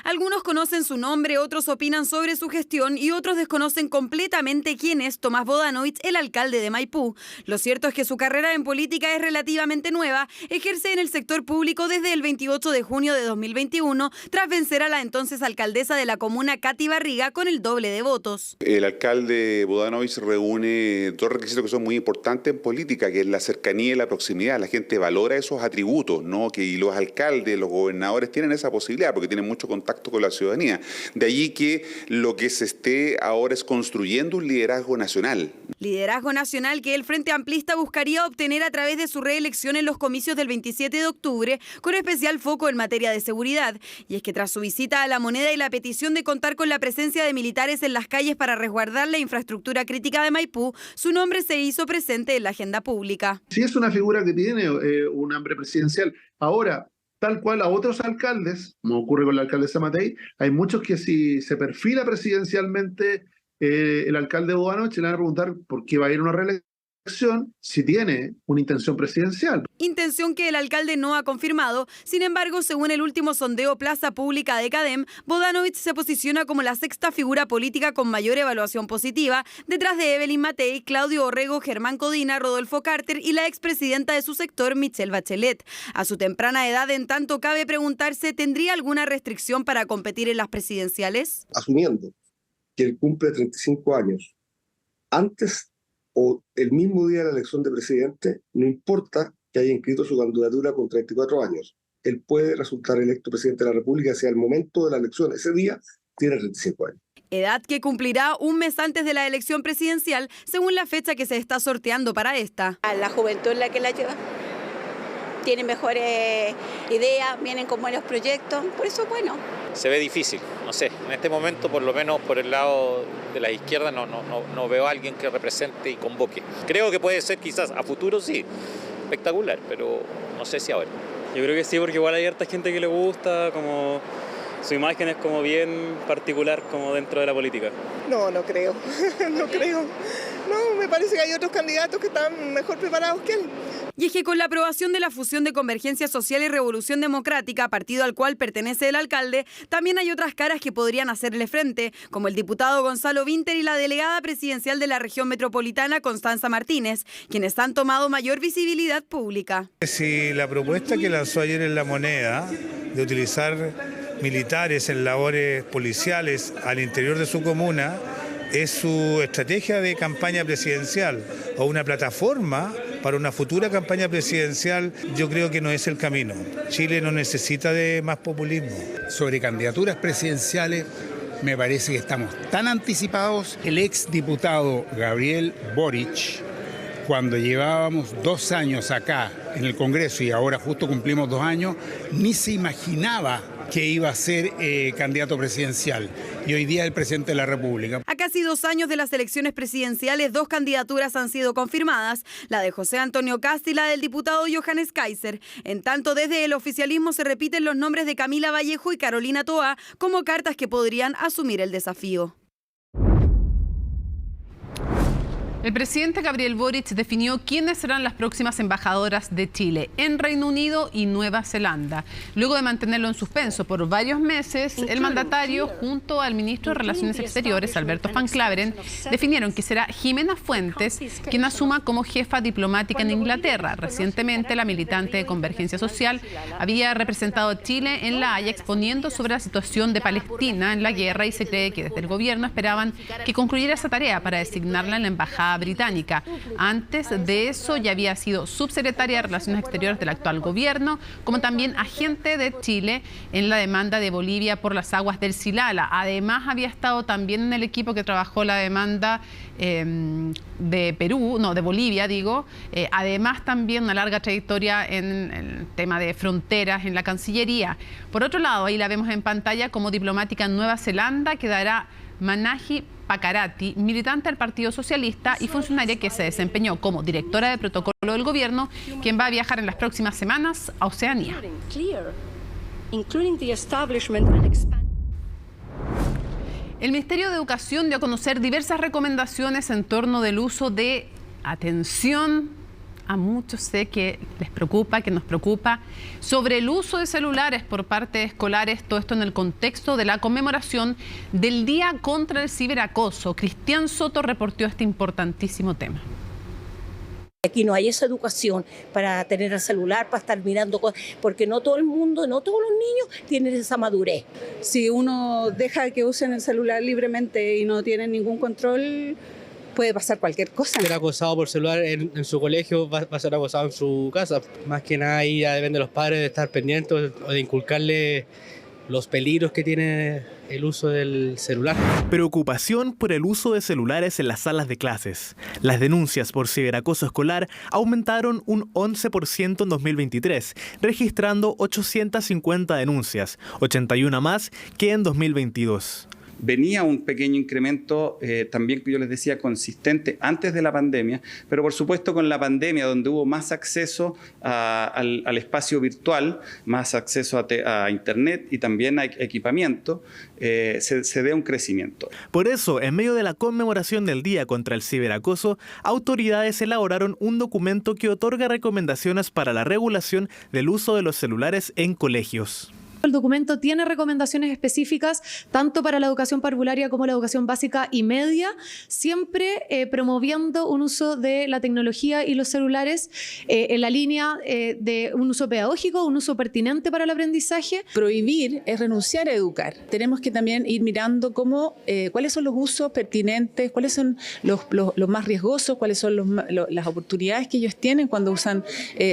Algunos conocen su nombre, otros opinan sobre su gestión y otros desconocen completamente quién es Tomás Bodanovich, el alcalde de Maipú. Lo cierto es que su carrera en política es relativamente nueva. Ejerce en el sector público desde el 28 de junio de 2021, tras vencer a la entonces alcaldesa de la comuna, Katy Barriga, con el doble de votos. El alcalde Bodanovich reúne dos requisitos que son muy importantes en política, que es la cercanía y la proximidad. La gente valora esos atributos, ¿no? Y los alcaldes, los gobernadores tienen esa posibilidad porque tienen mucho contacto con la ciudadanía. De allí que lo que se esté ahora es construyendo un liderazgo nacional. Liderazgo nacional que el Frente Amplista buscaría obtener a través de su reelección en los comicios del 27 de octubre, con especial foco en materia de seguridad. Y es que tras su visita a La Moneda y la petición de contar con la presencia de militares en las calles para resguardar la infraestructura crítica de Maipú, su nombre se hizo presente en la agenda pública. Sí es una figura que tiene un hambre presidencial. Ahora, tal cual a otros alcaldes, como ocurre con la alcaldesa Matei, hay muchos que si se perfila presidencialmente el alcalde Bodanovich, le van a preguntar por qué va a ir a una reelección si tiene una intención presidencial. Intención que el alcalde no ha confirmado. Sin embargo, según el último sondeo Plaza Pública de CADEM, Bodanovich se posiciona como la sexta figura política con mayor evaluación positiva, detrás de Evelyn Matei, Claudio Orrego, Germán Codina, Rodolfo Carter y la expresidenta de su sector, Michelle Bachelet. A su temprana edad, en tanto, cabe preguntarse, ¿tendría alguna restricción para competir en las presidenciales? Asumiendo que él cumple 35 años, antes o el mismo día de la elección de presidente, no importa que haya inscrito su candidatura con 34 años. Él puede resultar electo presidente de la República hacia el momento de la elección. Ese día tiene 35 años. Edad que cumplirá un mes antes de la elección presidencial, según la fecha que se está sorteando para esta. La juventud es la que la lleva. Tienen mejores ideas, vienen con buenos proyectos, por eso bueno. Se ve difícil, no sé, en este momento por lo menos por el lado de la izquierda no veo a alguien que represente y convoque. Creo que puede ser quizás a futuro sí, espectacular, pero no sé si ahora. Yo creo que sí, porque igual hay harta gente que le gusta, como su imagen es como bien particular como dentro de la política. No creo, no creo. No, me parece que hay otros candidatos que están mejor preparados que él. Y es que con la aprobación de la fusión de Convergencia Social y Revolución Democrática, partido al cual pertenece el alcalde, también hay otras caras que podrían hacerle frente, como el diputado Gonzalo Vinter y la delegada presidencial de la región metropolitana, Constanza Martínez, quienes han tomado mayor visibilidad pública. Si la propuesta que lanzó ayer en La Moneda de utilizar militares en labores policiales al interior de su comuna es su estrategia de campaña presidencial o una plataforma para una futura campaña presidencial, yo creo que no es el camino. Chile no necesita de más populismo. Sobre candidaturas presidenciales, me parece que estamos tan anticipados. El exdiputado Gabriel Boric, cuando llevábamos 2 años acá en el Congreso y ahora justo cumplimos 2 años, ni se imaginaba que iba a ser candidato presidencial, y hoy día el presidente de la República. A casi 2 años de las elecciones presidenciales, 2 candidaturas han sido confirmadas, la de José Antonio Kast y la del diputado Johannes Kaiser. En tanto, desde el oficialismo se repiten los nombres de Camila Vallejo y Carolina Toá como cartas que podrían asumir el desafío. El presidente Gabriel Boric definió quiénes serán las próximas embajadoras de Chile en Reino Unido y Nueva Zelanda. Luego de mantenerlo en suspenso por varios meses, el mandatario, junto al ministro de Relaciones Exteriores, Alberto Van Claveren, definieron que será Jimena Fuentes quien asuma como jefa diplomática en Inglaterra. Recientemente, la militante de Convergencia Social había representado a Chile en La Haya exponiendo sobre la situación de Palestina en la guerra, y se cree que desde el gobierno esperaban que concluyera esa tarea para designarla en la embajada británica. Antes de eso ya había sido subsecretaria de Relaciones Exteriores del actual gobierno, como también agente de Chile en la demanda de Bolivia por las aguas del Silala. Además, había estado también en el equipo que trabajó la demanda de Bolivia, además también una larga trayectoria en el tema de fronteras en la Cancillería. Por otro lado, ahí la vemos en pantalla como diplomática en Nueva Zelanda, quedará Manahi Pakarati, militante del Partido Socialista y funcionaria que se desempeñó como directora de protocolo del gobierno, quien va a viajar en las próximas semanas a Oceanía. El Ministerio de Educación dio a conocer diversas recomendaciones en torno del uso de, atención, a muchos sé que les preocupa, que nos preocupa, sobre el uso de celulares por parte de escolares, todo esto en el contexto de la conmemoración del Día contra el Ciberacoso. Cristian Soto reportó este importantísimo tema. Aquí no hay esa educación para tener el celular, para estar mirando cosas, porque no todo el mundo, no todos los niños tienen esa madurez. Si uno deja que usen el celular libremente y no tienen ningún control, puede pasar cualquier cosa. Ser acosado por celular en su colegio va a ser acosado en su casa. Más que nada ahí ya deben de los padres de estar pendientes o de inculcarle los peligros que tiene el uso del celular. Preocupación por el uso de celulares en las salas de clases. Las denuncias por ciberacoso escolar aumentaron un 11% en 2023, registrando 850 denuncias, 81 más que en 2022. Venía un pequeño incremento, también que yo les decía, consistente antes de la pandemia, pero por supuesto con la pandemia, donde hubo más acceso al espacio virtual, más acceso a Internet y también a equipamiento, se dé un crecimiento. Por eso, en medio de la conmemoración del Día contra el Ciberacoso, autoridades elaboraron un documento que otorga recomendaciones para la regulación del uso de los celulares en colegios. El documento tiene recomendaciones específicas tanto para la educación parvularia como la educación básica y media, siempre promoviendo un uso de la tecnología y los celulares en la línea de un uso pedagógico, un uso pertinente para el aprendizaje. Prohibir es renunciar a educar. Tenemos que también ir mirando cuáles son los usos pertinentes, cuáles son los más riesgosos, cuáles son las oportunidades que ellos tienen cuando usan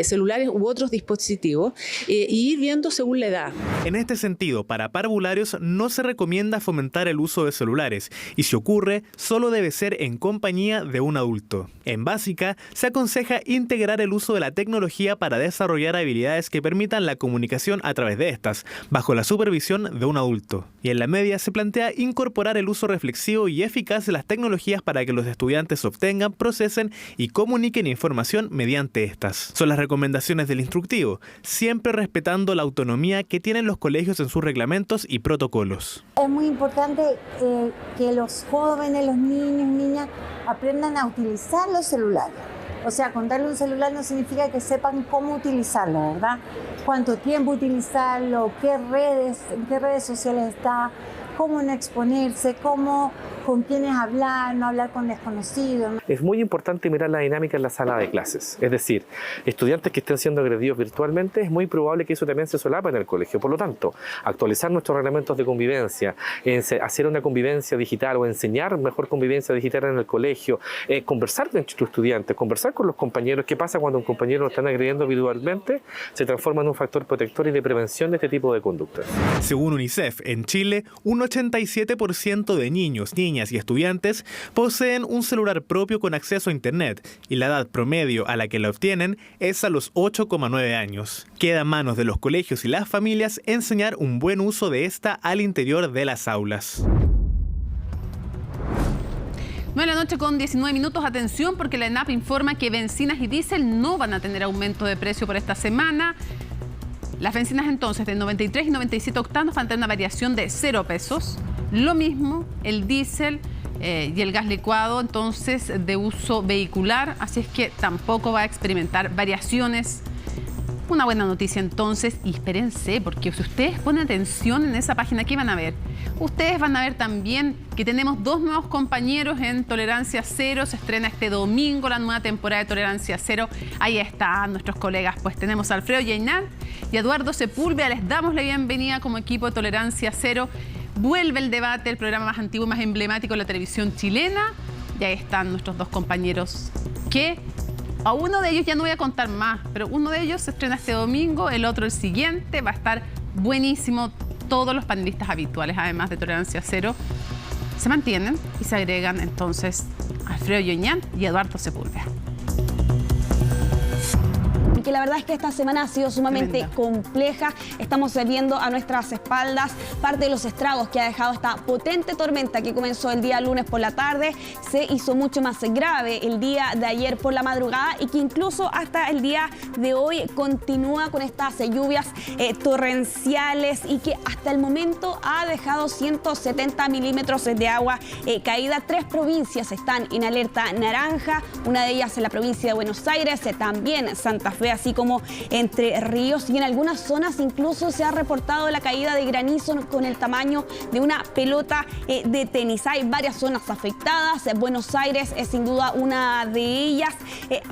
celulares u otros dispositivos, y ir viendo según la edad. En este sentido, para parvularios no se recomienda fomentar el uso de celulares y si ocurre, solo debe ser en compañía de un adulto. En básica, se aconseja integrar el uso de la tecnología para desarrollar habilidades que permitan la comunicación a través de estas, bajo la supervisión de un adulto. Y en la media se plantea incorporar el uso reflexivo y eficaz de las tecnologías para que los estudiantes obtengan, procesen y comuniquen información mediante estas. Son las recomendaciones del instructivo, siempre respetando la autonomía que tienen los colegios en sus reglamentos y protocolos. Es muy importante que los jóvenes, los niños y niñas aprendan a utilizar los celulares. O sea, con darle un celular no significa que sepan cómo utilizarlo, ¿verdad? Cuánto tiempo utilizarlo, en qué redes sociales está, cómo no exponerse, con quiénes hablar, no hablar con desconocidos. Es muy importante mirar la dinámica en la sala de clases. Es decir, estudiantes que estén siendo agredidos virtualmente, es muy probable que eso también se solapa en el colegio. Por lo tanto, actualizar nuestros reglamentos de convivencia, hacer una convivencia digital o enseñar mejor convivencia digital en el colegio, conversar entre tus estudiantes, conversar con los compañeros. ¿Qué pasa cuando un compañero lo están agrediendo virtualmente? Se transforma en un factor protector y de prevención de este tipo de conductas. Según UNICEF, en Chile, un 87% de niños, niñas y estudiantes poseen un celular propio con acceso a Internet y la edad promedio a la que lo obtienen es a los 8,9 años. Queda en manos de los colegios y las familias enseñar un buen uso de esta al interior de las aulas. 9:19 p.m. Atención, porque la ENAP informa que bencinas y diésel no van a tener aumento de precio por esta semana. Las bencinas entonces de 93 y 97 octanos van a tener una variación de 0 pesos. Lo mismo el diésel y el gas licuado, entonces de uso vehicular, así es que tampoco va a experimentar variaciones. Una buena noticia entonces, y espérense, porque si ustedes ponen atención en esa página, ¿qué van a ver? Ustedes van a ver también que tenemos 2 nuevos compañeros en Tolerancia Cero. Se estrena este domingo la nueva temporada de Tolerancia Cero. Ahí están nuestros colegas, pues tenemos a Alfredo Yeynat y Eduardo Sepúlveda. Les damos la bienvenida como equipo de Tolerancia Cero. Vuelve el debate, el programa más antiguo y más emblemático de la televisión chilena. Y ahí están nuestros 2 compañeros que... A uno de ellos ya no voy a contar más, pero uno de ellos se estrena este domingo, el otro el siguiente. Va a estar buenísimo. Todos los panelistas habituales, además de Tolerancia Cero, se mantienen y se agregan entonces Alfredo Yeynat y Eduardo Sepúlveda. Que la verdad es que esta semana ha sido sumamente compleja. Estamos viendo a nuestras espaldas parte de los estragos que ha dejado esta potente tormenta que comenzó el día lunes por la tarde. Se hizo mucho más grave el día de ayer por la madrugada y que incluso hasta el día de hoy continúa con estas lluvias torrenciales y que hasta el momento ha dejado 170 milímetros de agua caída. 3 provincias están en alerta naranja, una de ellas en la provincia de Buenos Aires, también Santa Fe, así como Entre Ríos, y en algunas zonas incluso se ha reportado la caída de granizo con el tamaño de una pelota de tenis. Hay varias zonas afectadas. Buenos Aires es sin duda una de ellas.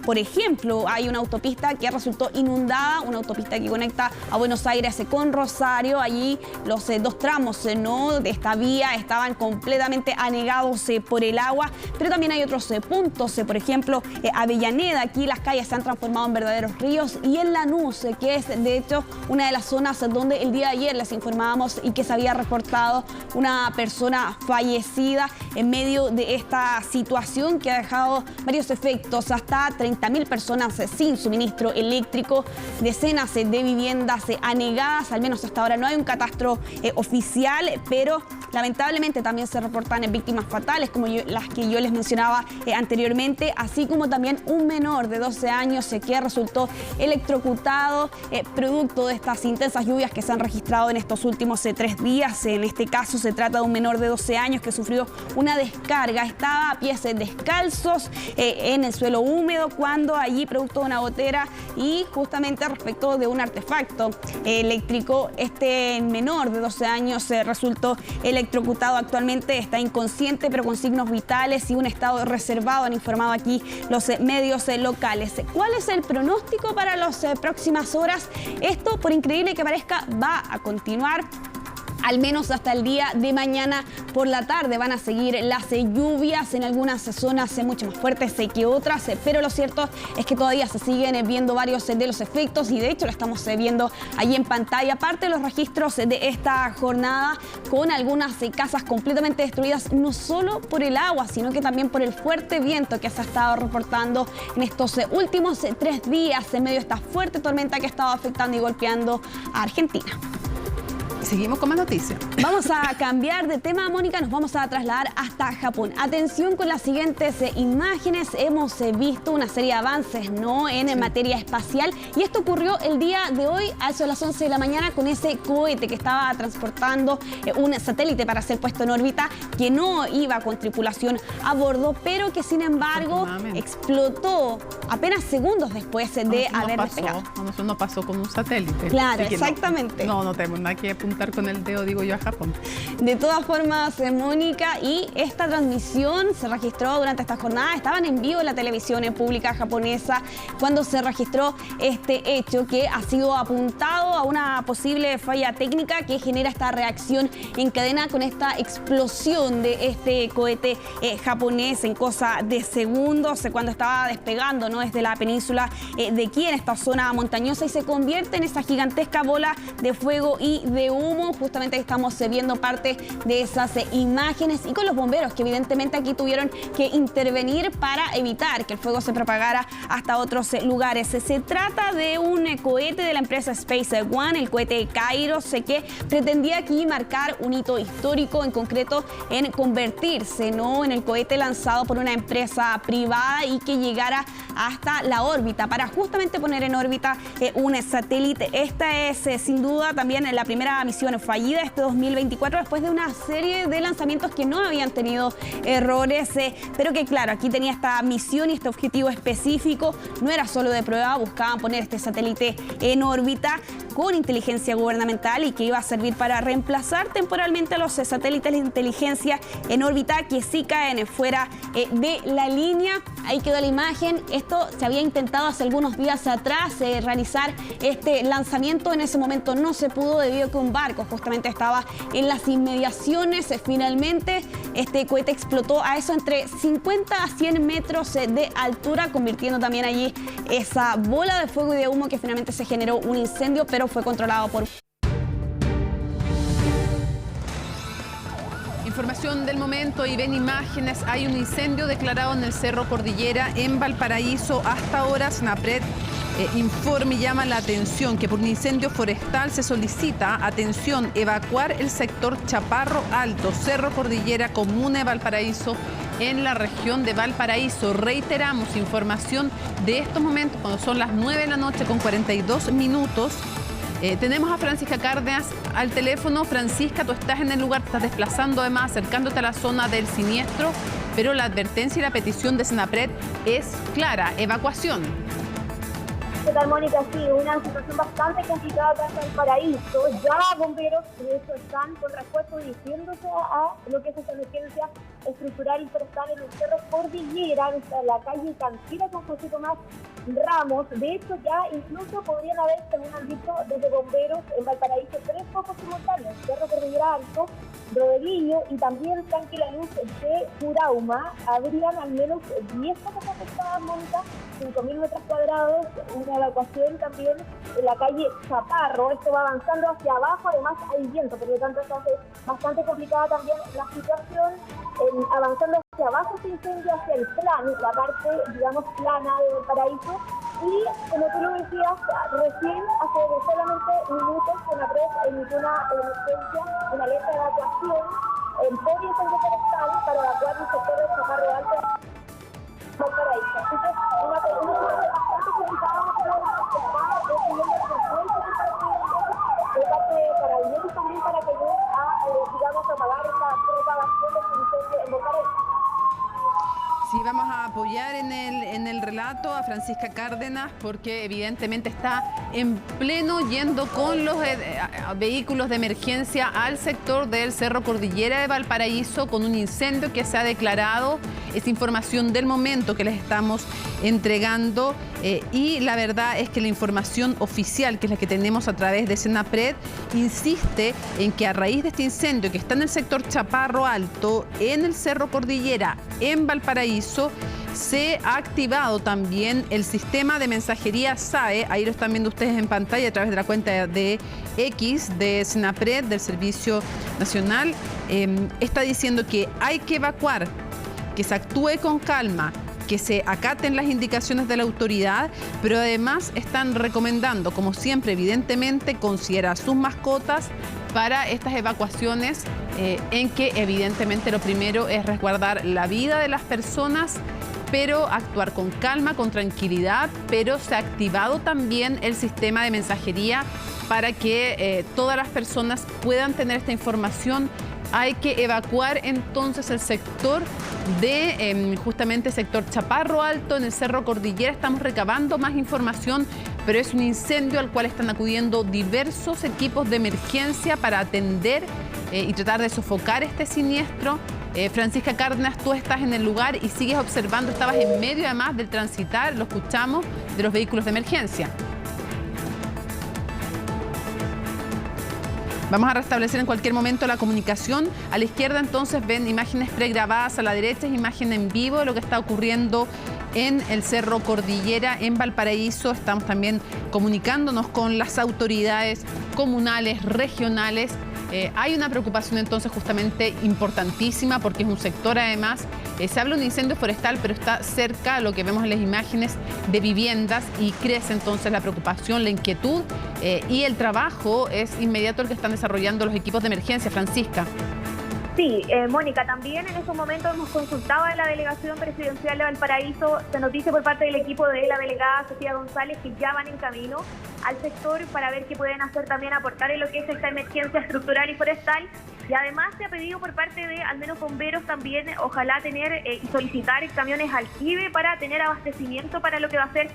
Por ejemplo, hay una autopista que resultó inundada, una autopista que conecta a Buenos Aires con Rosario. Allí los 2 tramos de esta vía estaban completamente anegados por el agua, pero también hay otros puntos, por ejemplo, Avellaneda. Aquí las calles se han transformado en verdaderos ríos, y en Lanús, que es de hecho una de las zonas donde el día de ayer les informábamos y que se había reportado una persona fallecida en medio de esta situación que ha dejado varios efectos. Hasta 30.000 personas sin suministro eléctrico, decenas de viviendas anegadas. Al menos hasta ahora no hay un catastro oficial, pero lamentablemente también se reportan víctimas fatales como las que yo les mencionaba anteriormente, así como también un menor de 12 años que resultó electrocutado producto de estas intensas lluvias que se han registrado en estos últimos 3 días. En este caso se trata de un menor de 12 años que sufrió una descarga. Estaba a pies descalzos en el suelo húmedo cuando allí, producto de una gotera y justamente respecto de un artefacto eléctrico, este menor de 12 años resultó electrocutado. Actualmente está inconsciente pero con signos vitales y un estado reservado, han informado aquí los medios locales. ¿Cuál es el pronóstico para las próximas horas? Esto, por increíble que parezca, va a continuar al menos hasta el día de mañana por la tarde. Van a seguir las lluvias en algunas zonas mucho más fuertes que otras, pero lo cierto es que todavía se siguen viendo varios de los efectos y de hecho lo estamos viendo allí en pantalla. Aparte de los registros de esta jornada con algunas casas completamente destruidas, no solo por el agua, sino que también por el fuerte viento que se ha estado reportando en estos últimos 3 días en medio de esta fuerte tormenta que ha estado afectando y golpeando a Argentina. Seguimos con más noticias. Vamos a cambiar de tema, Mónica, nos vamos a trasladar hasta Japón. Atención con las siguientes imágenes. Hemos visto una serie de avances, ¿no?, en materia espacial, y esto ocurrió el día de hoy a eso de las 11 de la mañana con ese cohete que estaba transportando un satélite para ser puesto en órbita, que no iba con tripulación a bordo, pero que sin embargo explotó apenas segundos después de haber despegado. Eso no pasó con un satélite. Claro, exactamente. No tenemos nada que apuntar con el dedo, digo yo, a Japón. De todas formas, Mónica, y esta transmisión se registró durante esta jornada, estaban en vivo en la televisión pública japonesa cuando se registró este hecho, que ha sido apuntado a una posible falla técnica que genera esta reacción en cadena con esta explosión de este cohete japonés en cosa de segundos cuando estaba despegando, ¿no?, desde la península de Kii, en esta zona montañosa, y se convierte en esa gigantesca bola de fuego y de humo. Justamente estamos viendo parte de esas imágenes, y con los bomberos que evidentemente aquí tuvieron que intervenir para evitar que el fuego se propagara hasta otros lugares. Se trata de un cohete de la empresa SpaceOne, el cohete Kairos, que pretendía aquí marcar un hito histórico, en concreto en convertirse, ¿no?, en el cohete lanzado por una empresa privada y que llegara hasta la órbita para justamente poner en órbita un satélite. Esta es sin duda también la primera misión fallida este 2024 después de una serie de lanzamientos que no habían tenido errores, pero que claro, aquí tenía esta misión y este objetivo específico. No era solo de prueba, buscaban poner este satélite en órbita con inteligencia gubernamental y que iba a servir para reemplazar temporalmente a los satélites de inteligencia en órbita que sí caen fuera de la línea. Ahí quedó la imagen. Esto se había intentado hace algunos días atrás realizar este lanzamiento. En ese momento no se pudo debido a que un barco justamente estaba en las inmediaciones. Finalmente este cohete explotó a eso entre 50 a 100 metros de altura, convirtiendo también allí esa bola de fuego y de humo que finalmente se generó un incendio, pero fue controlado por... Información del momento y ven imágenes. Hay un incendio declarado en el Cerro Cordillera en Valparaíso. Hasta ahora SNAPRED informa y llama la atención que por un incendio forestal se solicita atención, evacuar el sector Chaparro Alto, Cerro Cordillera, comuna de Valparaíso, en la región de Valparaíso. Reiteramos información de estos momentos cuando son las 9 de la noche con 42 minutos. Tenemos a Francisca Cárdenas al teléfono. Francisca, tú estás en el lugar, te estás desplazando además, acercándote a la zona del siniestro, pero la advertencia y la petición de SNAPRED es clara: evacuación. ¿Qué tal, Mónica? Sí, una situación bastante complicada acá en Valparaíso. Ya bomberos, de hecho, están con refuerzo dirigiéndose a lo que es esta emergencia estructural y forestal en el Cerro Cordillera, en la calle Cantira con José Tomás Ramos. De hecho, ya incluso podrían haber, según han dicho desde bomberos en Valparaíso, 3 focos simultáneos: Cerro Cordillera Alto, Brodelillo y también Tanque La Luz de Curauma. Habrían al menos 10 focos afectadas, Mónica, 5.000 metros cuadrados, una evacuación también en la calle Chaparro. Esto va avanzando hacia abajo, además hay viento, por lo tanto se hace bastante complicada también la situación. Avanzando hacia abajo se incendia hacia el plan, la parte, digamos, plana de Valparaíso. Y como tú lo decías, recién, hace solamente minutos, SNAPRED emitió una emergencia, una alerta de evacuación por incendio forestal para evacuar el sector de Chaparro Alto Valparaíso. Así que una bastante complicada, de parte de Carabineros también para que ayuden a, digamos, apagar esta propagación de incendio en Valparaíso. Sí, vamos a apoyar en el relato a Francisca Cárdenas porque evidentemente está en pleno yendo con los vehículos de emergencia al sector del Cerro Cordillera de Valparaíso con un incendio que se ha declarado. Es información del momento que les estamos entregando y la verdad es que la información oficial, que es la que tenemos a través de SNAPRED, insiste en que a raíz de este incendio que está en el sector Chaparro Alto, en el Cerro Cordillera, en Valparaíso, se ha activado también el sistema de mensajería SAE. Ahí lo están viendo ustedes en pantalla a través de la cuenta de X de SNAPRED, del Servicio Nacional. Está diciendo que hay que evacuar, que se actúe con calma, que se acaten las indicaciones de la autoridad, pero además están recomendando, como siempre, evidentemente, considerar sus mascotas, para estas evacuaciones en que evidentemente lo primero es resguardar la vida de las personas, pero actuar con calma, con tranquilidad, pero se ha activado también el sistema de mensajería para que todas las personas puedan tener esta información. Hay que evacuar entonces el sector de justamente el sector Chaparro Alto, en el Cerro Cordillera. Estamos recabando más información, pero es un incendio al cual están acudiendo diversos equipos de emergencia para atender y tratar de sofocar este siniestro. Francisca Cárdenas, tú estás en el lugar y sigues observando, estabas en medio además del transitar, lo escuchamos, de los vehículos de emergencia. Vamos a restablecer en cualquier momento la comunicación. A la izquierda entonces ven imágenes pregrabadas, a la derecha es imagen en vivo de lo que está ocurriendo en el Cerro Cordillera, en Valparaíso. Estamos también comunicándonos con las autoridades comunales, regionales. Hay una preocupación entonces justamente importantísima porque es un sector además, se habla de un incendio forestal, pero está cerca, lo que vemos en las imágenes, de viviendas y crece entonces la preocupación, la inquietud y el trabajo es inmediato el que están desarrollando los equipos de emergencia. Francisca. Sí, Mónica, también en estos momentos hemos consultado a la Delegación Presidencial de Valparaíso. Se nos dice por parte del equipo de la delegada Sofía González que ya van en camino al sector para ver qué pueden hacer también, aportar en lo que es esta emergencia estructural y forestal. Y además se ha pedido por parte de al menos bomberos también, ojalá tener y solicitar camiones aljibe para tener abastecimiento para lo que va a ser,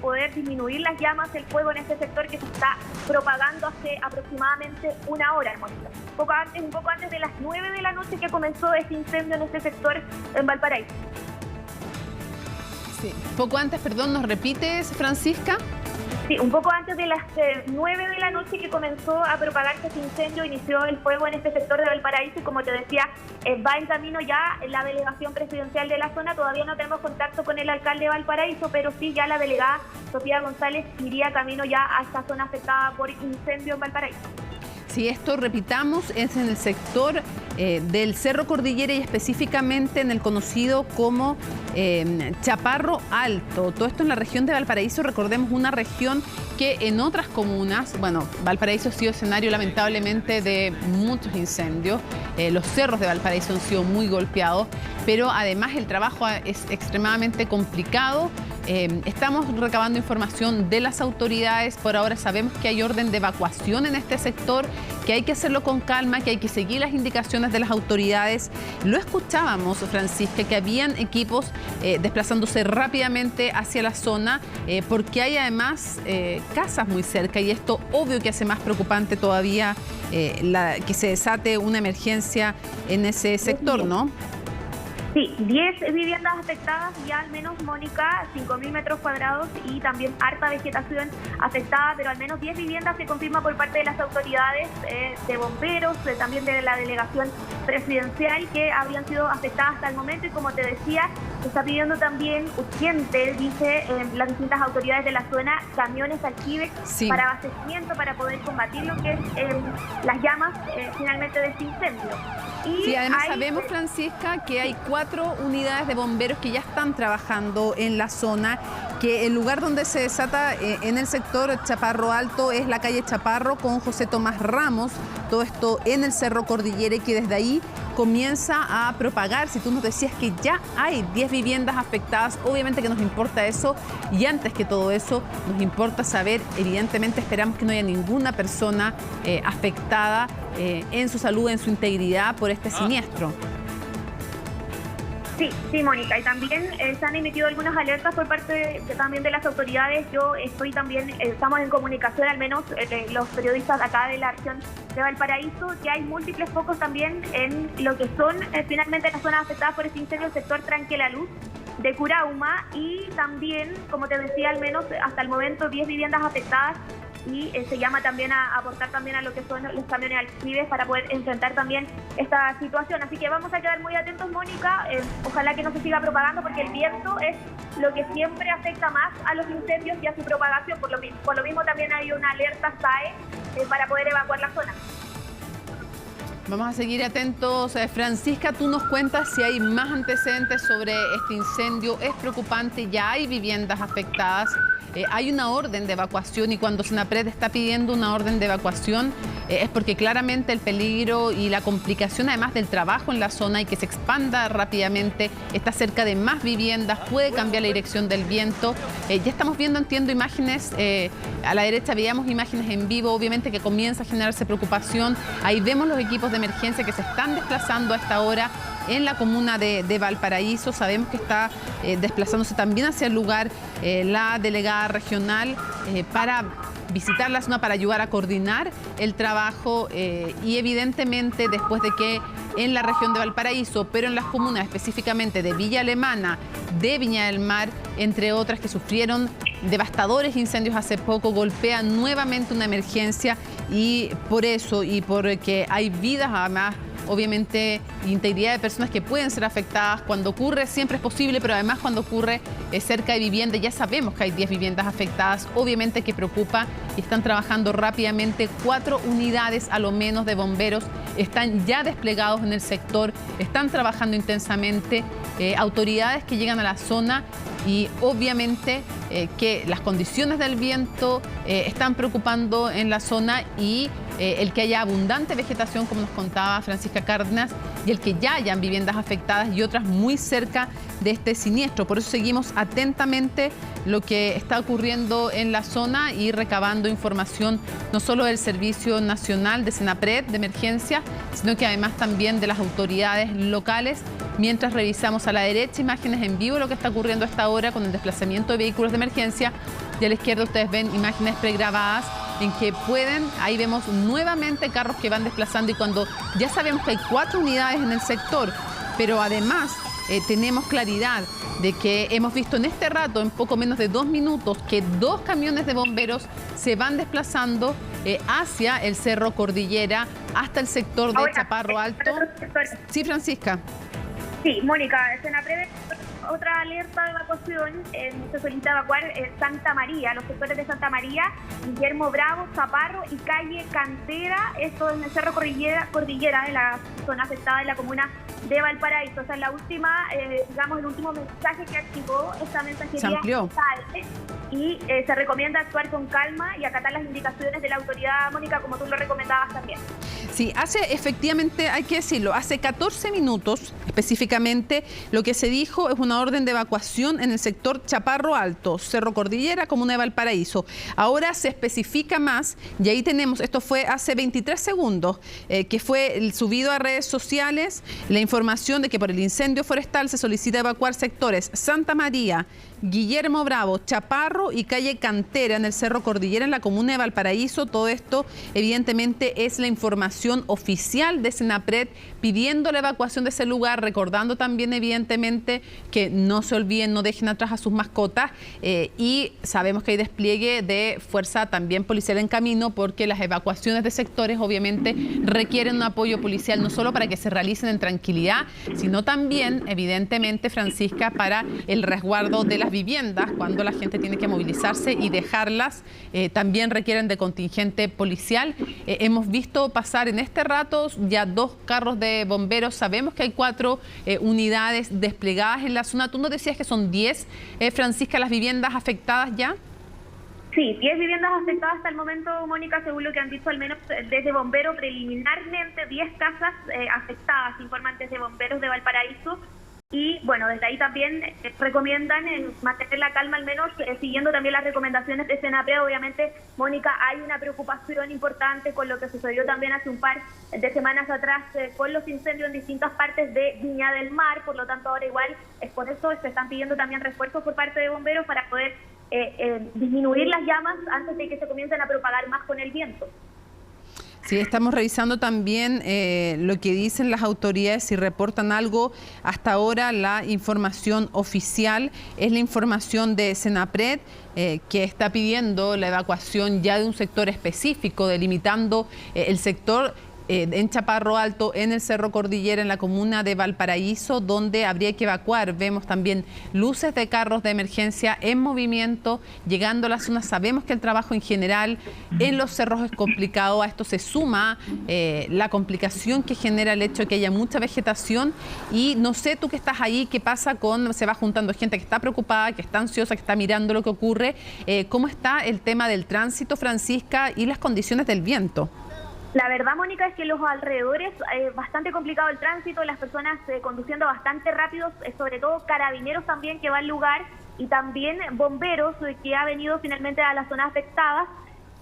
poder disminuir las llamas, el fuego en este sector que se está propagando hace aproximadamente una hora, Mónica. Un poco antes de las 9 de la noche que comenzó este incendio en este sector en Valparaíso. Sí, poco antes, perdón, ¿nos repites, Francisca? Sí, un poco antes de las 9 de la noche que comenzó a propagarse este incendio, inició el fuego en este sector de Valparaíso y como te decía, va en camino ya la delegación presidencial de la zona. Todavía no tenemos contacto con el alcalde de Valparaíso, pero sí ya la delegada Sofía González iría camino ya a esta zona afectada por incendio en Valparaíso. Sí, esto, repitamos, es en el sector del Cerro Cordillera y específicamente en el conocido como Chaparro Alto. Todo esto en la región de Valparaíso, recordemos, una región que en otras comunas, bueno, Valparaíso ha sido escenario lamentablemente de muchos incendios, los cerros de Valparaíso han sido muy golpeados, pero además el trabajo es extremadamente complicado. Estamos recabando información de las autoridades. Por ahora sabemos que hay orden de evacuación en este sector, que hay que hacerlo con calma, que hay que seguir las indicaciones de las autoridades. Lo escuchábamos, Francisca, que habían equipos desplazándose rápidamente hacia la zona, porque hay además casas muy cerca y esto obvio que hace más preocupante todavía que se desate una emergencia en ese sector, ¿no? Sí, 10 viviendas afectadas ya al menos, Mónica, 5.000 metros cuadrados y también harta vegetación afectada, pero al menos 10 viviendas se confirma por parte de las autoridades de bomberos, también de la delegación presidencial, que habrían sido afectadas hasta el momento y como te decía, se está pidiendo también urgente, dice las distintas autoridades de la zona, camiones aljibe para abastecimiento, para poder combatir lo que es las llamas finalmente de este incendio. Y sí, además sabemos, Francisca, que hay 4 unidades de bomberos que ya están trabajando en la zona, que el lugar donde se desata en el sector Chaparro Alto es la calle Chaparro con José Tomás Ramos, todo esto en el Cerro Cordillera y que desde ahí comienza a propagar. Si tú nos decías que ya hay 10 viviendas afectadas, obviamente que nos importa eso y antes que todo eso nos importa saber, evidentemente esperamos que no haya ninguna persona afectada en su salud, en su integridad por este siniestro. Sí, Mónica, y también se han emitido algunas alertas por parte también de las autoridades. Yo estoy también, estamos en comunicación, al menos los periodistas acá de la región de Valparaíso, que hay múltiples focos también en lo que son finalmente las zonas afectadas por este incendio, el sector Tranque La Luz de Curauma y también, como te decía, al menos hasta el momento 10 viviendas afectadas y se llama también a aportar también a lo que son los camiones aljibes para poder enfrentar también esta situación. Así que vamos a quedar muy atentos, Mónica. Ojalá que no se siga propagando porque el viento es lo que siempre afecta más a los incendios y a su propagación. Por lo mismo también hay una alerta SAE para poder evacuar la zona. Vamos a seguir atentos. Francisca, tú nos cuentas si hay más antecedentes sobre este incendio. Es preocupante, ya hay viviendas afectadas. hay una orden de evacuación, y cuando Senapred está pidiendo una orden de evacuación es porque claramente el peligro y la complicación, además del trabajo en la zona y que se expanda rápidamente, está cerca de más viviendas, puede cambiar la dirección del viento. Ya estamos viendo, entiendo, imágenes, a la derecha veíamos imágenes en vivo, obviamente que comienza a generarse preocupación. Ahí vemos los equipos de emergencia que se están desplazando a esta hora en la comuna de Valparaíso. Sabemos que está desplazándose también hacia el lugar la delegada regional para visitar la zona, para ayudar a coordinar el trabajo y evidentemente después de que en la región de Valparaíso, pero en las comunas específicamente de Villa Alemana, de Viña del Mar, entre otras que sufrieron devastadores incendios hace poco, golpea nuevamente una emergencia, y por eso y porque hay vidas además, obviamente, integridad de personas que pueden ser afectadas cuando ocurre, siempre es posible, pero además cuando ocurre cerca de viviendas, ya sabemos que hay 10 viviendas afectadas, obviamente que preocupa, y están trabajando rápidamente. 4 unidades a lo menos de bomberos están ya desplegados en el sector, están trabajando intensamente, autoridades que llegan a la zona, y obviamente que las condiciones del viento están preocupando en la zona, y el que haya abundante vegetación, como nos contaba Francisca Cárdenas, y el que ya hayan viviendas afectadas y otras muy cerca de este siniestro. Por eso seguimos atentamente lo que está ocurriendo en la zona y recabando información no solo del Servicio Nacional de Senapred de emergencia, sino que además también de las autoridades locales. Mientras revisamos a la derecha imágenes en vivo de lo que está ocurriendo a esta hora con el desplazamiento de vehículos de emergencia, y a la izquierda ustedes ven imágenes pregrabadas en que ahí vemos nuevamente carros que van desplazando, y cuando ya sabemos que hay 4 unidades en el sector, pero además tenemos claridad de que hemos visto en este rato, en poco menos de 2 minutos, que 2 camiones de bomberos se van desplazando hacia el Cerro Cordillera, hasta el sector de Chaparro Alto. Sí, Francisca. Sí, Mónica, Senapred, otra alerta de evacuación, se solicita evacuar Santa María, los sectores de Santa María, Guillermo Bravo, Chaparro y calle Cantera, esto en el Cerro Cordillera, en la zona afectada de la comuna de Valparaíso. O sea, la última, digamos, el último mensaje que activó esta mensajería. Se amplió. Y se recomienda actuar con calma y acatar las indicaciones de la autoridad, Mónica, como tú lo recomendabas también. Sí, efectivamente, hay que decirlo, hace 14 minutos específicamente lo que se dijo es una orden de evacuación en el sector Chaparro Alto, Cerro Cordillera, comuna de Valparaíso. Ahora se especifica más, y ahí tenemos, esto fue hace 23 segundos, que fue el subido a redes sociales, la información de que por el incendio forestal se solicita evacuar sectores Santa María, Guillermo Bravo, Chaparro y calle Cantera en el Cerro Cordillera, en la comuna de Valparaíso. Todo esto evidentemente es la información oficial de Senapred pidiendo la evacuación de ese lugar, recordando también evidentemente que no se olviden, no dejen atrás a sus mascotas, y sabemos que hay despliegue de fuerza también policial en camino, porque las evacuaciones de sectores obviamente requieren un apoyo policial no solo para que se realicen en tranquilidad, sino también evidentemente, Francisca, para el resguardo de las viviendas cuando la gente tiene que movilizarse y dejarlas, también requieren de contingente policial. Hemos visto pasar en este rato ya 2 carros de bomberos, sabemos que hay 4 unidades desplegadas en la zona. Tú nos decías que son 10, Francisca, las viviendas afectadas ya. Sí, 10 viviendas afectadas hasta el momento, Mónica, según lo que han dicho al menos desde bomberos, preliminarmente 10 casas afectadas, informan desde bomberos de Valparaíso. Y bueno, desde ahí también recomiendan mantener la calma, al menos siguiendo también las recomendaciones de Senapred. Obviamente, Mónica, hay una preocupación importante con lo que sucedió también hace un par de semanas atrás con los incendios en distintas partes de Viña del Mar. Por lo tanto, ahora igual es por eso se están pidiendo también refuerzos por parte de bomberos para poder disminuir las llamas antes de que se comiencen a propagar más con el viento. Sí, estamos revisando también lo que dicen las autoridades y reportan algo. Hasta ahora la información oficial es la información de Senapred, que está pidiendo la evacuación ya de un sector específico, delimitando el sector en Chaparro Alto, en el Cerro Cordillera, en la comuna de Valparaíso, donde habría que evacuar. Vemos también luces de carros de emergencia en movimiento, llegando a la zona. Sabemos que el trabajo en general en los cerros es complicado. A esto se suma la complicación que genera el hecho de que haya mucha vegetación. Y no sé, tú que estás ahí, ¿qué pasa con, se va juntando gente que está preocupada, que está ansiosa, que está mirando lo que ocurre? ¿Cómo está el tema del tránsito, Francisca, y las condiciones del viento? La verdad, Mónica, es que los alrededores es bastante complicado el tránsito, las personas conduciendo bastante rápido, sobre todo carabineros también que va al lugar y también bomberos que ha venido finalmente a las zonas afectadas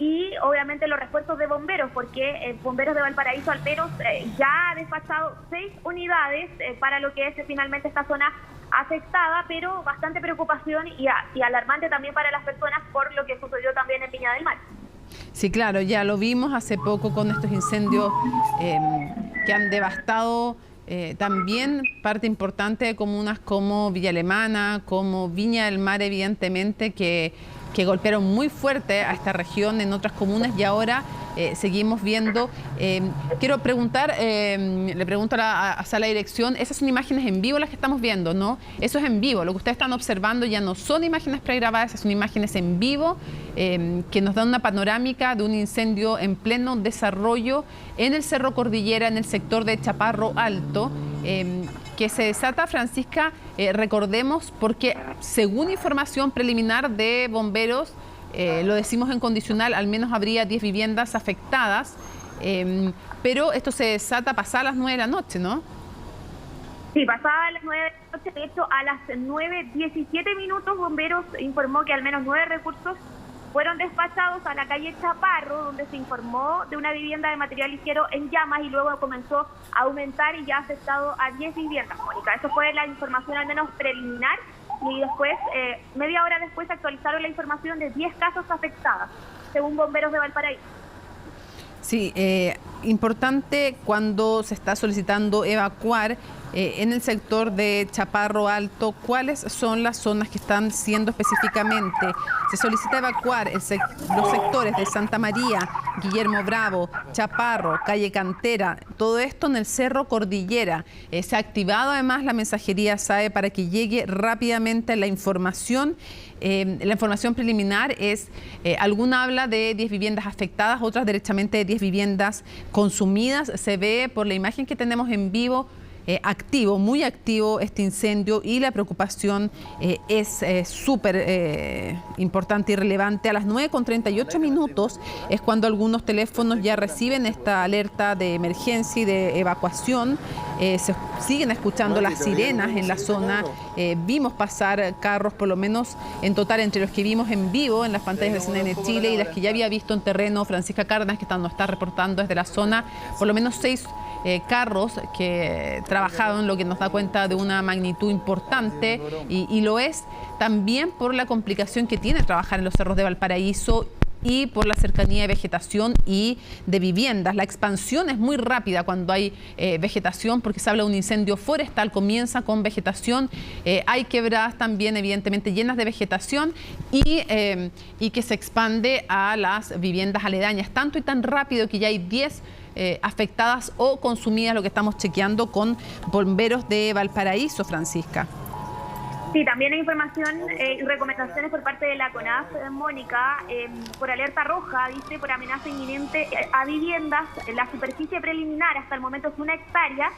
y obviamente los refuerzos de bomberos, porque Bomberos de Valparaíso al menos ya ha despachado 6 unidades para lo que es finalmente esta zona afectada, pero bastante preocupación y alarmante también para las personas por lo que sucedió también en Viña del Mar. Sí, claro, ya lo vimos hace poco con estos incendios que han devastado también parte importante de comunas como Villa Alemana, como Viña del Mar, evidentemente, que golpearon muy fuerte a esta región en otras comunas y ahora seguimos viendo. Quiero preguntar, le pregunto a Sala de Dirección, esas son imágenes en vivo las que estamos viendo, ¿no? Eso es en vivo, lo que ustedes están observando ya no son imágenes pregrabadas, son imágenes en vivo que nos dan una panorámica de un incendio en pleno desarrollo en el Cerro Cordillera, en el sector de Chaparro Alto, que se desata, Francisca, recordemos, porque según información preliminar de bomberos, lo decimos en condicional, al menos habría 10 viviendas afectadas, pero esto se desata pasadas las 9 de la noche, ¿no? Sí, pasadas las 9 de la noche, de hecho a las 9:17 minutos bomberos informó que al menos 9 recursos fueron despachados a la calle Chaparro, donde se informó de una vivienda de material ligero en llamas y luego comenzó a aumentar y ya ha afectado a 10 viviendas, Mónica. Eso fue la información al menos preliminar y después, media hora después, actualizaron la información de 10 casos afectados, según Bomberos de Valparaíso. Sí, importante cuando se está solicitando evacuar en el sector de Chaparro Alto, ¿cuáles son las zonas que están siendo específicamente? Se solicita evacuar los sectores de Santa María, Guillermo Bravo, Chaparro, Calle Cantera, todo esto en el Cerro Cordillera. Se ha activado además la mensajería SAE para que llegue rápidamente la información. La información preliminar es, alguna habla de 10 viviendas afectadas, otras derechamente de 10 viviendas consumidas. Se ve por la imagen que tenemos en vivo, activo, muy activo este incendio y la preocupación es súper importante y relevante. A las 9:38 minutos es cuando algunos teléfonos ya reciben esta alerta de emergencia y de evacuación. Se siguen escuchando las sirenas en la zona. Vimos pasar carros, por lo menos en total, entre los que vimos en vivo en las pantallas de CNN Chile y las que ya había visto en terreno Francisca Cárdenas, que nos está reportando desde la zona, por lo menos 6 carros que trabajaron, lo que nos da cuenta de una magnitud importante y lo es también por la complicación que tiene trabajar en los cerros de Valparaíso y por la cercanía de vegetación y de viviendas. La expansión es muy rápida cuando hay vegetación, porque se habla de un incendio forestal, comienza con vegetación, hay quebradas también evidentemente llenas de vegetación y que se expande a las viviendas aledañas, tanto y tan rápido que ya hay 10 afectadas o consumidas, lo que estamos chequeando con Bomberos de Valparaíso, Francisca. Sí, también hay información y recomendaciones por parte de la CONAF, Mónica, por alerta roja, dice, por amenaza inminente a viviendas. La superficie preliminar hasta el momento es 1 hectárea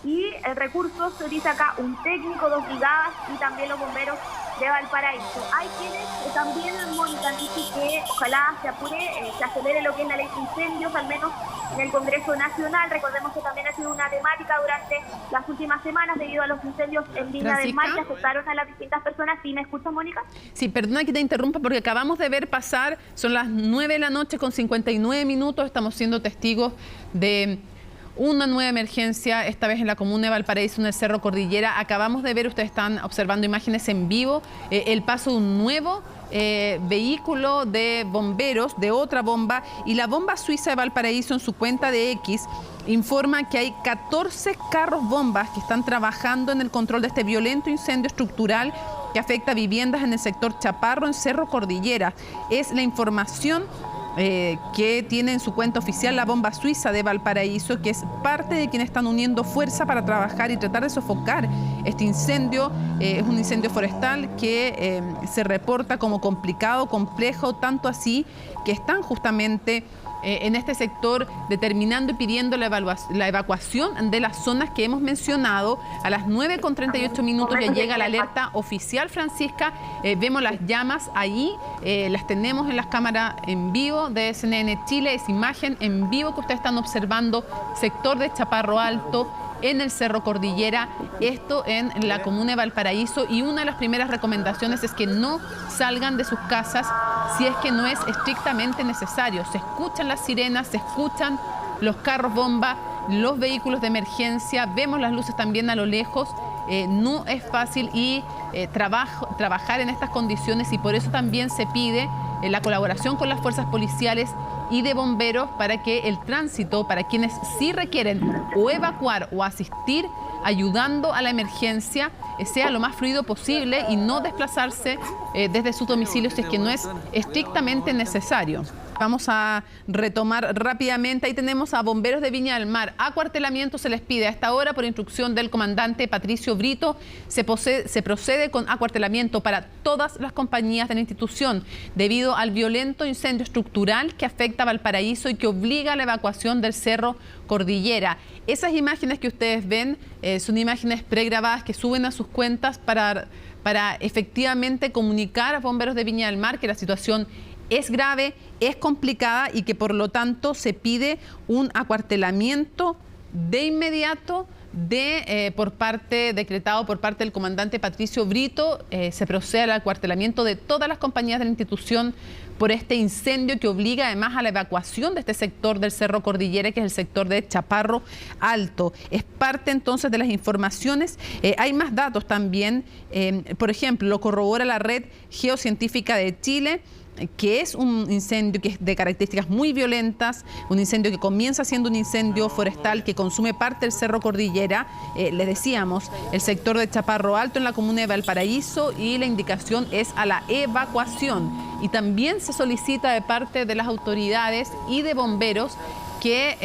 y recursos, dice acá, un técnico, 2 brigadas y también los bomberos de Valparaíso. Hay quienes también, Mónica, dicen que ojalá se apure, se acelere lo que es la ley de incendios, al menos en el Congreso Nacional. Recordemos que también ha sido una temática durante las últimas semanas debido a los incendios en Viña del Mar que afectaron a las distintas personas. ¿Sí me escuchas, Mónica? Sí, perdona que te interrumpa porque acabamos de ver pasar, son las 9 de la noche con 59 minutos, estamos siendo testigos de una nueva emergencia, esta vez en la comuna de Valparaíso, en el Cerro Cordillera. Acabamos de ver, ustedes están observando imágenes en vivo, el paso de un nuevo vehículo de bomberos, de otra bomba, y la bomba suiza de Valparaíso en su cuenta de X informa que hay 14 carros bombas que están trabajando en el control de este violento incendio estructural que afecta a viviendas en el sector Chaparro, en Cerro Cordillera. Es la información que tiene en su cuenta oficial la bomba suiza de Valparaíso, que es parte de quienes están uniendo fuerza para trabajar y tratar de sofocar este incendio. Es un incendio forestal que se reporta como complicado, complejo, tanto así que están justamente en este sector determinando y pidiendo la evacuación de las zonas que hemos mencionado. A las 9:38 ya llega la alerta oficial, Francisca. Vemos las llamas ahí, las tenemos en las cámaras en vivo de CNN Chile. Es imagen en vivo que ustedes están observando, sector de Chaparro Alto, en el Cerro Cordillera, esto en la comuna de Valparaíso, y una de las primeras recomendaciones es que no salgan de sus casas si es que no es estrictamente necesario. Se escuchan las sirenas, se escuchan los carros bomba, los vehículos de emergencia, vemos las luces también a lo lejos. No es fácil y trabajar en estas condiciones, y por eso también se pide la colaboración con las fuerzas policiales y de bomberos para que el tránsito, para quienes sí requieren o evacuar o asistir ayudando a la emergencia, sea lo más fluido posible y no desplazarse desde su domicilio si es que no es estrictamente necesario. Vamos a retomar rápidamente. Ahí tenemos a Bomberos de Viña del Mar. Acuartelamiento se les pide a esta hora por instrucción del comandante Patricio Brito. Se procede con acuartelamiento para todas las compañías de la institución debido al violento incendio estructural que afecta a Valparaíso y que obliga a la evacuación del Cerro Cordillera. Esas imágenes que ustedes ven son imágenes pregrabadas que suben a sus cuentas para efectivamente comunicar a Bomberos de Viña del Mar que la situación es grave, es complicada y que por lo tanto se pide un acuartelamiento de inmediato decretado por parte del comandante Patricio Brito. Se procede al acuartelamiento de todas las compañías de la institución por este incendio que obliga además a la evacuación de este sector del Cerro Cordillera, que es el sector de Chaparro Alto. Es parte entonces de las informaciones. Hay más datos también. Por ejemplo, lo corrobora la Red Geocientífica de Chile, que es un incendio que es de características muy violentas, un incendio que comienza siendo un incendio forestal que consume parte del Cerro Cordillera, les decíamos, el sector de Chaparro Alto en la comuna de Valparaíso, y la indicación es a la evacuación. Y también se solicita de parte de las autoridades y de bomberos que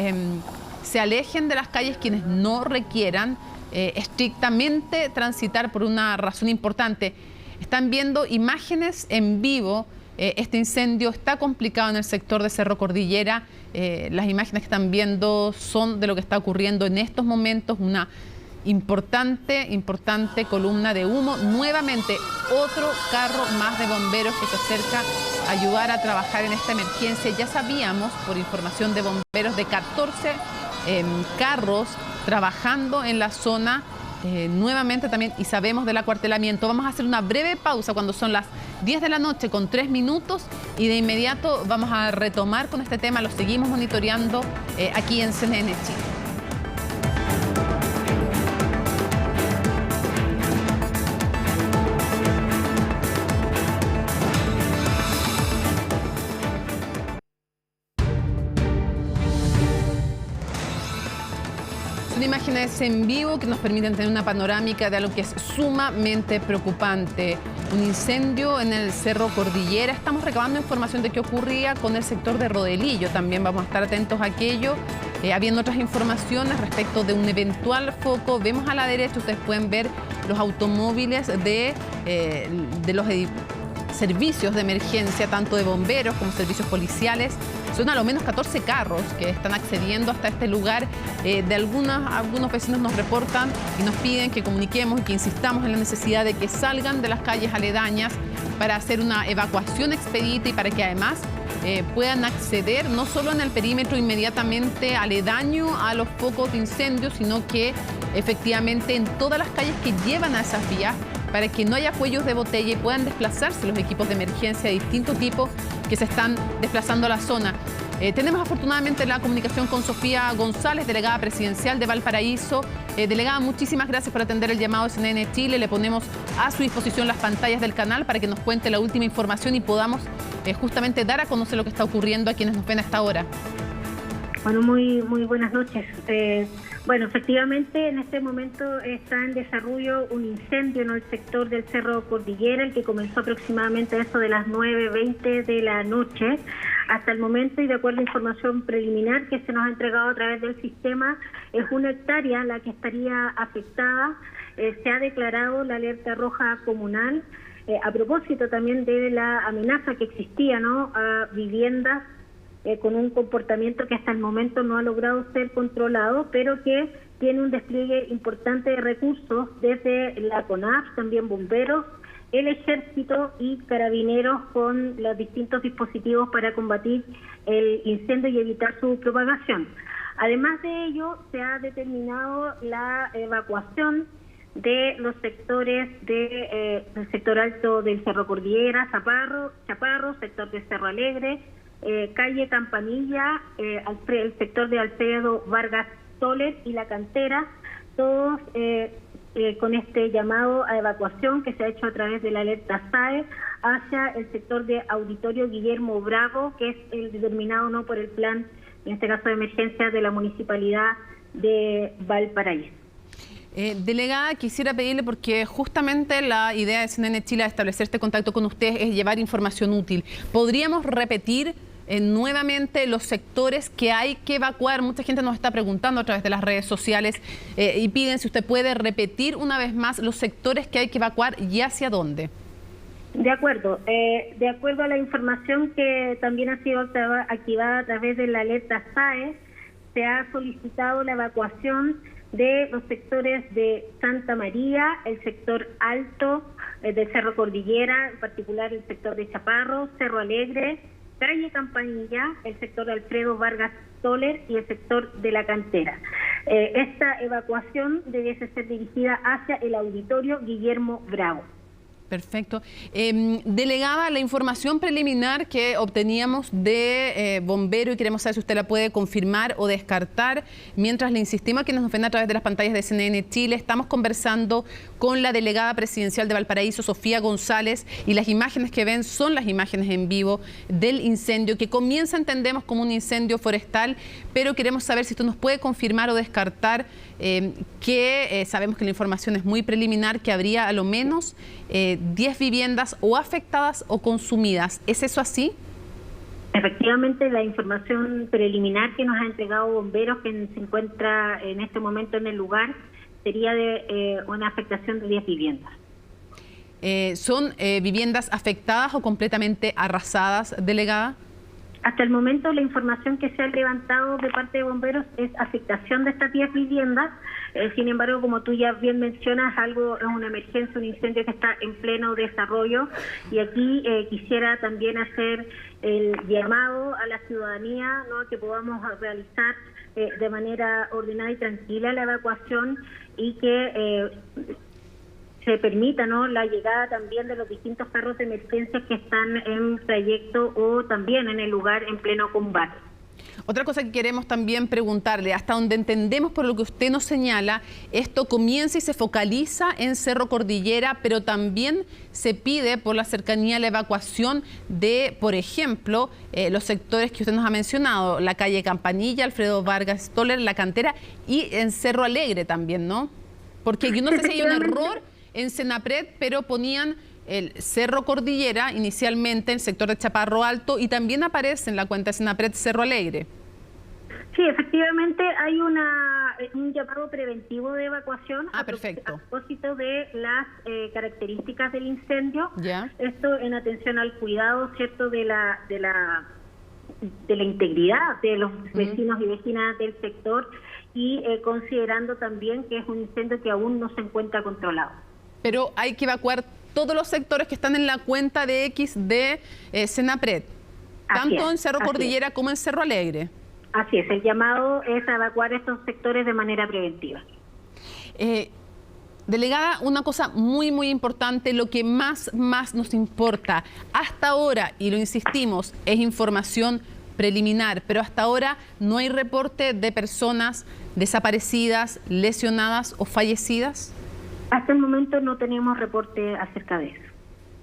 se alejen de las calles quienes no requieran estrictamente transitar por una razón importante. Están viendo imágenes en vivo. Este incendio está complicado en el sector de Cerro Cordillera. Las imágenes que están viendo son de lo que está ocurriendo en estos momentos. Una importante columna de humo. Nuevamente, otro carro más de bomberos que se acerca a ayudar a trabajar en esta emergencia. Ya sabíamos, por información de bomberos, de 14 carros trabajando en la zona. Nuevamente también, y sabemos del acuartelamiento. Vamos a hacer una breve pausa cuando son las 10 de la noche con 3 minutos y de inmediato vamos a retomar con este tema. Lo seguimos monitoreando aquí en CNN Chile. Imágenes en vivo que nos permiten tener una panorámica de algo que es sumamente preocupante. Un incendio en el Cerro Cordillera. Estamos recabando información de qué ocurría con el sector de Rodelillo. También vamos a estar atentos a aquello. Habiendo otras informaciones respecto de un eventual foco. Vemos a la derecha, ustedes pueden ver los automóviles de los servicios de emergencia, tanto de bomberos como servicios policiales. Son a lo menos 14 carros que están accediendo hasta este lugar. Algunos vecinos nos reportan y nos piden que comuniquemos y que insistamos en la necesidad de que salgan de las calles aledañas para hacer una evacuación expedita y para que además puedan acceder no solo en el perímetro inmediatamente aledaño a los focos de incendio, sino que efectivamente en todas las calles que llevan a esas vías, para que no haya cuellos de botella y puedan desplazarse los equipos de emergencia de distintos tipos que se están desplazando a la zona. Tenemos afortunadamente la comunicación con Sofía González, delegada presidencial de Valparaíso. Delegada, muchísimas gracias por atender el llamado de CNN Chile. Le ponemos a su disposición las pantallas del canal para que nos cuente la última información y podamos justamente dar a conocer lo que está ocurriendo a quienes nos ven a esta hora. Bueno, muy buenas noches. Bueno, efectivamente en este momento está en desarrollo un incendio en el sector del Cerro Cordillera, el que comenzó aproximadamente a eso de las 9:20 de la noche. Hasta el momento, y de acuerdo a información preliminar que se nos ha entregado a través del sistema, es 1 hectárea la que estaría afectada. Se ha declarado la alerta roja comunal a propósito también de la amenaza que existía, ¿no?, a viviendas con un comportamiento que hasta el momento no ha logrado ser controlado, pero que tiene un despliegue importante de recursos desde la CONAF, también bomberos, el ejército y carabineros con los distintos dispositivos para combatir el incendio y evitar su propagación. Además de ello, se ha determinado la evacuación de los sectores del sector alto del Cerro Cordillera, Chaparro, sector de Cerro Alegre, calle Campanilla, el sector de Alfredo Vargas Stoller y La Cantera, todos con este llamado a evacuación que se ha hecho a través de la alerta SAE hacia el sector de Auditorio Guillermo Bravo, que es el determinado no por el plan, en este caso de emergencia, de la Municipalidad de Valparaíso. Delegada, quisiera pedirle, porque justamente la idea de CNN Chile de establecer este contacto con ustedes es llevar información útil. ¿Podríamos repetir nuevamente los sectores que hay que evacuar? Mucha gente nos está preguntando a través de las redes sociales y piden si usted puede repetir una vez más los sectores que hay que evacuar y hacia dónde. De acuerdo a la información que también ha sido activada a través de la alerta SAE, se ha solicitado la evacuación de los sectores de Santa María, el sector alto del Cerro Cordillera, en particular el sector de Chaparro, Cerro Alegre, calle Campanilla, el sector de Alfredo Vargas Stoller y el sector de La Cantera. Esta evacuación debiese ser dirigida hacia el Auditorio Guillermo Bravo. Perfecto. Delegada, la información preliminar que obteníamos de bombero, y queremos saber si usted la puede confirmar o descartar, mientras le insistimos a quienes nos ven a través de las pantallas de CNN Chile. Estamos conversando con la delegada presidencial de Valparaíso, Sofía González, y las imágenes que ven son las imágenes en vivo del incendio, que comienza, entendemos, como un incendio forestal, pero queremos saber si usted nos puede confirmar o descartar que sabemos que la información es muy preliminar, que habría a lo menos 10 viviendas o afectadas o consumidas. ¿Es eso así? Efectivamente, la información preliminar que nos ha entregado bomberos, que se encuentra en este momento en el lugar, sería de una afectación de 10 viviendas. ¿Son viviendas afectadas o completamente arrasadas, delegada? Hasta el momento la información que se ha levantado de parte de bomberos es afectación de estas 10 viviendas. Sin embargo, como tú ya bien mencionas, es una emergencia, un incendio que está en pleno desarrollo, y aquí quisiera también hacer el llamado a la ciudadanía, ¿no?, que podamos realizar de manera ordenada y tranquila la evacuación, y que se permita, ¿no?, la llegada también de los distintos carros de emergencia que están en trayecto o también en el lugar en pleno combate. Otra cosa que queremos también preguntarle, hasta donde entendemos por lo que usted nos señala, esto comienza y se focaliza en Cerro Cordillera, pero también se pide por la cercanía la evacuación de, por ejemplo, los sectores que usted nos ha mencionado, la calle Campanilla, Alfredo Vargas Stoller, La Cantera, y en Cerro Alegre también, ¿no? Porque yo no sé si hay un error en Senapred, pero ponían el Cerro Cordillera inicialmente, el sector de Chaparro Alto, y también aparece en la cuenta de Senapred Cerro Alegre. Sí, efectivamente hay un llamado preventivo de evacuación a propósito de las características del incendio. Ya. Esto en atención al cuidado, ¿cierto?, de la integridad de los vecinos y vecinas del sector, y considerando también que es un incendio que aún no se encuentra controlado. Pero hay que evacuar todos los sectores que están en la cuenta de X de Senapred, tanto en Cerro Cordillera como en Cerro Alegre. Así es, el llamado es a evacuar estos sectores de manera preventiva. Delegada, una cosa muy importante, lo que más nos importa hasta ahora, y lo insistimos, es información preliminar, pero hasta ahora no hay reporte de personas desaparecidas, lesionadas o fallecidas. Hasta el momento no tenemos reporte acerca de eso.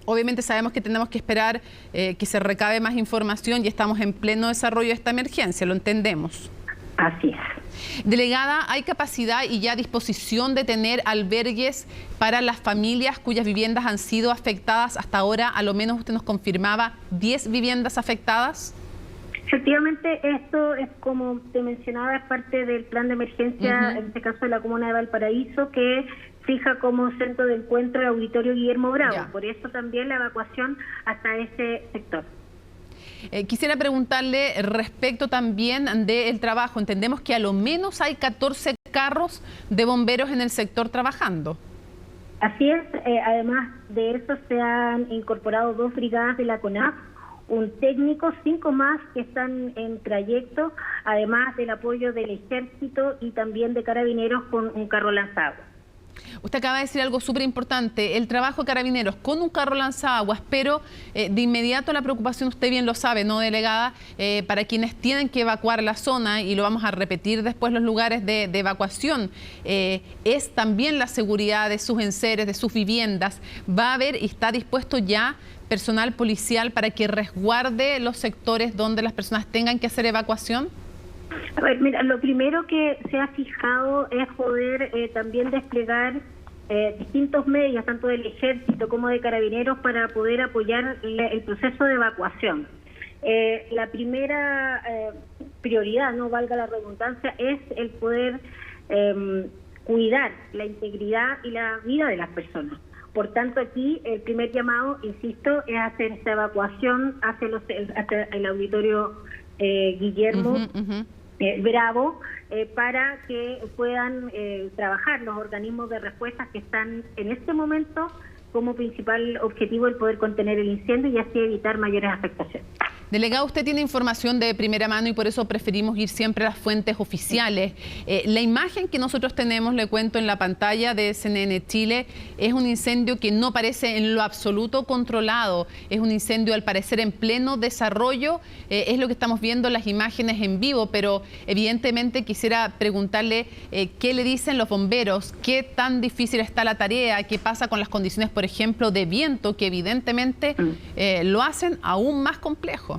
Obviamente sabemos que tenemos que esperar que se recabe más información, y estamos en pleno desarrollo de esta emergencia, lo entendemos. Así es. Delegada, ¿hay capacidad y ya disposición de tener albergues para las familias cuyas viviendas han sido afectadas hasta ahora? A lo menos usted nos confirmaba 10 viviendas afectadas. Efectivamente, esto es, como te mencionaba, es parte del plan de emergencia, en este caso de la comuna de Valparaíso, que fija como centro de encuentro el auditorio Guillermo Bravo. Por eso también la evacuación hasta ese sector. Quisiera preguntarle respecto también del trabajo. Entendemos que a lo menos hay 14 carros de bomberos en el sector trabajando. Así es, además de eso se han incorporado 2 brigadas de la CONAF, un técnico, 5 más que están en trayecto, además del apoyo del Ejército y también de Carabineros con un carro lanzaguas. Usted acaba de decir algo súper importante, el trabajo de Carabineros con un carro lanzaguas, pero de inmediato la preocupación, usted bien lo sabe, ¿no, delegada? Para quienes tienen que evacuar la zona, y lo vamos a repetir después los lugares de evacuación, es también la seguridad de sus enseres, de sus viviendas. ¿Va a haber y está dispuesto ya personal policial para que resguarde los sectores donde las personas tengan que hacer evacuación? A ver, mira, lo primero que se ha fijado es poder también desplegar distintos medios, tanto del Ejército como de Carabineros, para poder apoyar el proceso de evacuación. La primera prioridad, no valga la redundancia, es el poder cuidar la integridad y la vida de las personas. Por tanto, aquí el primer llamado, insisto, es hacer esta evacuación hacia el auditorio Guillermo Bravo, para que puedan trabajar los organismos de respuesta que están en este momento como principal objetivo el poder contener el incendio y así evitar mayores afectaciones. Delegado, usted tiene información de primera mano y por eso preferimos ir siempre a las fuentes oficiales. La imagen que nosotros tenemos, le cuento en la pantalla de CNN Chile, es un incendio que no parece en lo absoluto controlado. Es un incendio al parecer en pleno desarrollo. Es lo que estamos viendo en las imágenes en vivo, pero evidentemente quisiera preguntarle qué le dicen los bomberos, qué tan difícil está la tarea, qué pasa con las condiciones, por ejemplo, de viento, que evidentemente lo hacen aún más complejo.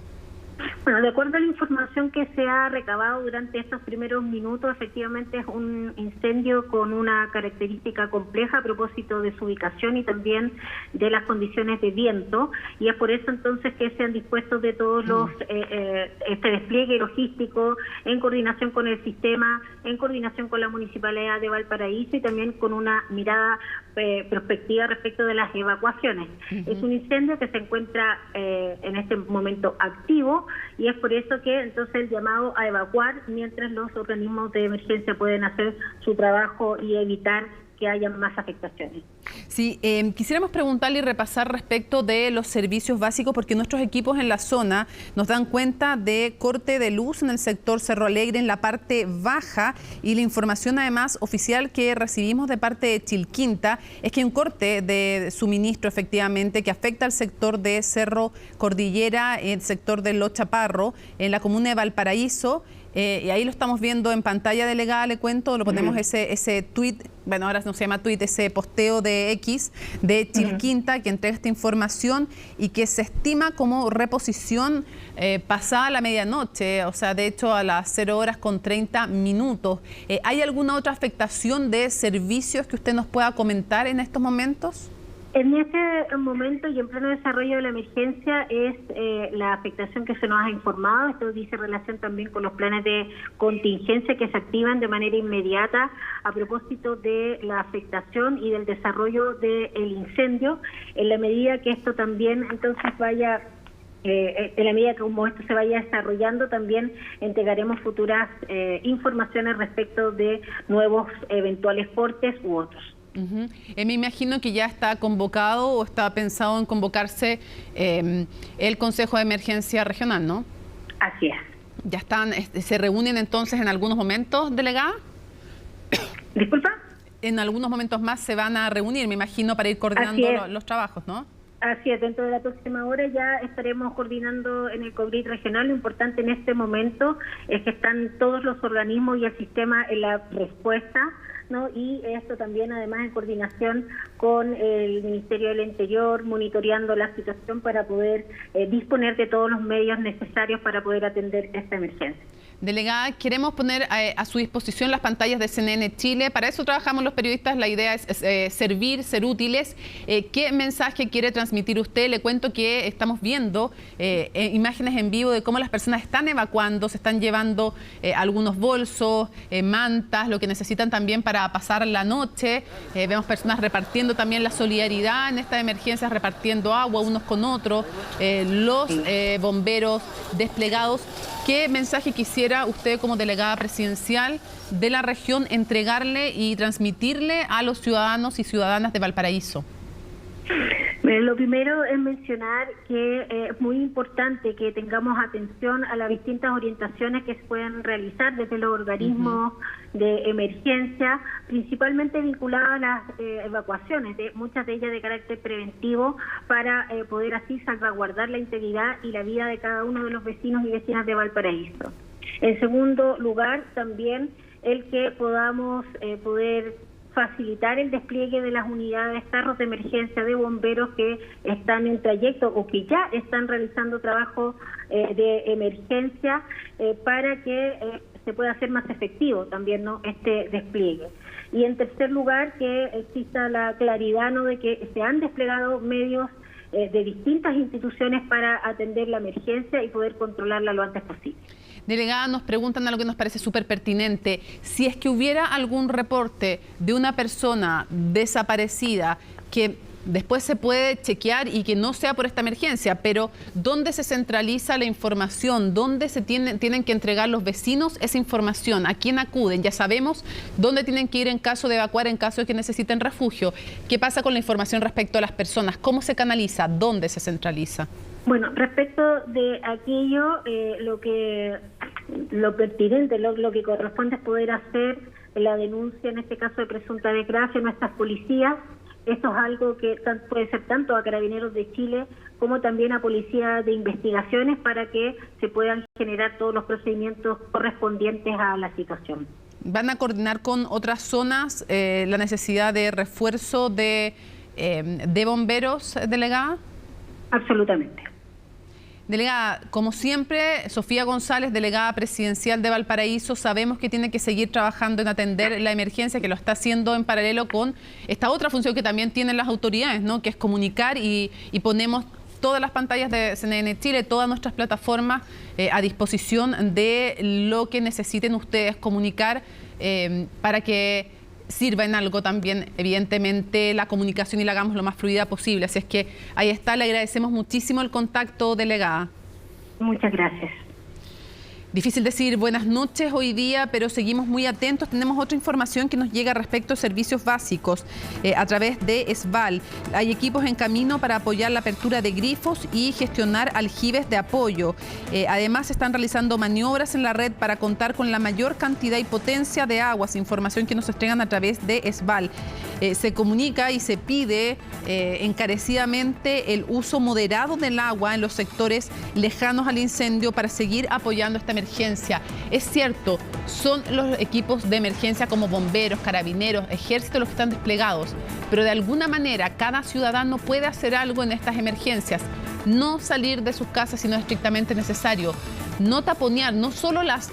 Bueno, de acuerdo a la información que se ha recabado durante estos primeros minutos, efectivamente es un incendio con una característica compleja a propósito de su ubicación y también de las condiciones de viento, y es por eso entonces que se han dispuesto de todos los este despliegue logístico en coordinación con el sistema, en coordinación con la Municipalidad de Valparaíso y también con una mirada prospectiva respecto de las evacuaciones. Es un incendio que se encuentra en este momento activo y es por eso que entonces el llamado a evacuar mientras los organismos de emergencia pueden hacer su trabajo y evitar que haya más afectaciones. Sí, quisiéramos preguntarle y repasar respecto de los servicios básicos, porque nuestros equipos en la zona nos dan cuenta de corte de luz en el sector Cerro Alegre, en la parte baja, y la información además oficial que recibimos de parte de Chilquinta es que hay un corte de suministro efectivamente que afecta al sector de Cerro Cordillera, el sector de Los Chaparros, en la comuna de Valparaíso. Y ahí lo estamos viendo en pantalla, delegada, le cuento, lo ponemos ese tweet, bueno, ahora no se llama tweet, ese posteo de X de Chilquinta que entrega esta información y que se estima como reposición pasada la medianoche, o sea, de hecho a las 0:30. ¿Hay alguna otra afectación de servicios que usted nos pueda comentar en estos momentos? En este momento y en pleno desarrollo de la emergencia es la afectación que se nos ha informado. Esto dice relación también con los planes de contingencia que se activan de manera inmediata a propósito de la afectación y del desarrollo del incendio. En la medida que esto también entonces vaya... en la medida que como esto se vaya desarrollando, también entregaremos futuras informaciones respecto de nuevos eventuales cortes u otros. Me imagino que ya está convocado o está pensado en convocarse el Consejo de Emergencia Regional, ¿no? Así es. ¿Ya están, se reúnen entonces en algunos momentos, delegada? ¿Disculpa? En algunos momentos más se van a reunir, me imagino, para ir coordinando los trabajos, ¿no? Así es, dentro de la próxima hora ya estaremos coordinando en el COBRIT regional. Lo importante en este momento es que están todos los organismos y el sistema en la respuesta, ¿no? Y esto también además en coordinación con el Ministerio del Interior, monitoreando la situación para poder disponer de todos los medios necesarios para poder atender esta emergencia. Delegada, queremos poner a su disposición las pantallas de CNN Chile. Para eso trabajamos los periodistas. La idea es servir, ser útiles. ¿Qué mensaje quiere transmitir usted? Le cuento que estamos viendo imágenes en vivo de cómo las personas están evacuando, se están llevando algunos bolsos, mantas, lo que necesitan también para pasar la noche. Vemos personas repartiendo también la solidaridad en estas emergencias, repartiendo agua unos con otros. Los bomberos desplegados. ¿Qué mensaje quisiera usted como delegada presidencial de la región entregarle y transmitirle a los ciudadanos y ciudadanas de Valparaíso? Lo primero es mencionar que es muy importante que tengamos atención a las distintas orientaciones que se pueden realizar desde los organismos de emergencia, principalmente vinculadas a las evacuaciones, muchas de ellas de carácter preventivo, para poder así salvaguardar la integridad y la vida de cada uno de los vecinos y vecinas de Valparaíso. En segundo lugar, también el que podamos poder facilitar el despliegue de las unidades, carros de emergencia de bomberos que están en trayecto o que ya están realizando trabajo de emergencia para que se pueda hacer más efectivo también, ¿no?, este despliegue. Y en tercer lugar, que exista la claridad, ¿no?, de que se han desplegado medios de distintas instituciones para atender la emergencia y poder controlarla lo antes posible. Delegada, nos preguntan algo que nos parece súper pertinente. Si es que hubiera algún reporte de una persona desaparecida que después se puede chequear y que no sea por esta emergencia, pero ¿dónde se centraliza la información? ¿Dónde se tienen que entregar los vecinos esa información? ¿A quién acuden? Ya sabemos dónde tienen que ir en caso de evacuar, en caso de que necesiten refugio. ¿Qué pasa con la información respecto a las personas? ¿Cómo se canaliza? ¿Dónde se centraliza? Bueno, respecto de aquello, lo pertinente, lo que corresponde es poder hacer la denuncia, en este caso de presunta desgracia, a nuestras policías. Esto es algo que puede ser tanto a Carabineros de Chile como también a Policía de Investigaciones para que se puedan generar todos los procedimientos correspondientes a la situación. ¿Van a coordinar con otras zonas la necesidad de refuerzo de bomberos, delegada? Absolutamente. Delegada, como siempre, Sofía González, delegada presidencial de Valparaíso, sabemos que tiene que seguir trabajando en atender la emergencia, que lo está haciendo en paralelo con esta otra función que también tienen las autoridades, ¿no?, que es comunicar, y ponemos todas las pantallas de CNN Chile, todas nuestras plataformas a disposición de lo que necesiten ustedes comunicar para que sirva en algo también, evidentemente, la comunicación y la hagamos lo más fluida posible. Así es que ahí está, le agradecemos muchísimo el contacto, delegada. Muchas gracias. Difícil decir buenas noches hoy día, pero seguimos muy atentos. Tenemos otra información que nos llega respecto a servicios básicos a través de ESVAL. Hay equipos en camino para apoyar la apertura de grifos y gestionar aljibes de apoyo. Además, se están realizando maniobras en la red para contar con la mayor cantidad y potencia de aguas. Información que nos entregan a través de ESVAL. Se comunica y se pide encarecidamente el uso moderado del agua en los sectores lejanos al incendio para seguir apoyando esta emergencia. Es cierto, son los equipos de emergencia como bomberos, carabineros, ejército los que están desplegados, pero de alguna manera cada ciudadano puede hacer algo en estas emergencias. No salir de sus casas si no es estrictamente necesario. No taponear, no solo las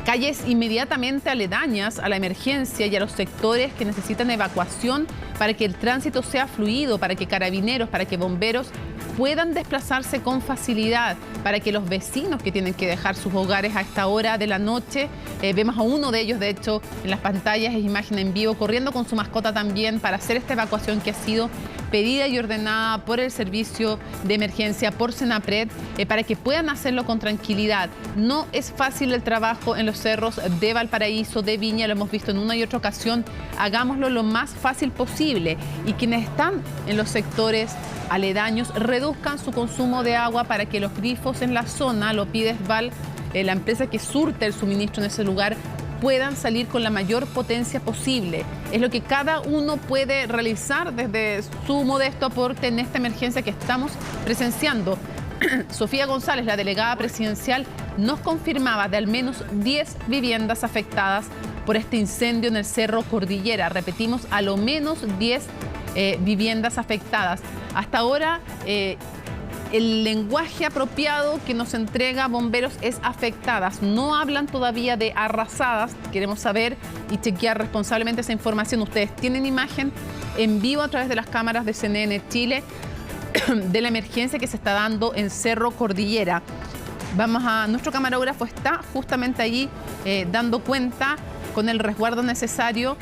calles inmediatamente aledañas a la emergencia y a los sectores que necesitan evacuación para que el tránsito sea fluido, para que carabineros, para que bomberos puedan desplazarse con facilidad, para que los vecinos que tienen que dejar sus hogares a esta hora de la noche, vemos a uno de ellos, de hecho, en las pantallas, es imagen en vivo, corriendo con su mascota también para hacer esta evacuación que ha sido pedida y ordenada por el servicio de emergencia, por Senapred, para que puedan hacerlo con tranquilidad. No es fácil el trabajo en los cerros de Valparaíso, de Viña, lo hemos visto en una y otra ocasión. Hagámoslo lo más fácil posible y quienes están en los sectores aledaños reduzcan su consumo de agua para que los grifos en la zona, lo pide ESVAL, la empresa que surte el suministro en ese lugar, puedan salir con la mayor potencia posible. Es lo que cada uno puede realizar desde su modesto aporte en esta emergencia que estamos presenciando. Sofía González, la delegada presidencial, nos confirmaba de al menos 10 viviendas afectadas por este incendio en el Cerro Cordillera. Repetimos, a lo menos 10 viviendas afectadas. Hasta ahora el lenguaje apropiado que nos entrega Bomberos es afectadas. No hablan todavía de arrasadas. Queremos saber y chequear responsablemente esa información. Ustedes tienen imagen en vivo a través de las cámaras de CNN Chile de la emergencia que se está dando en Cerro Cordillera. Nuestro camarógrafo está justamente allí dando cuenta con el resguardo necesario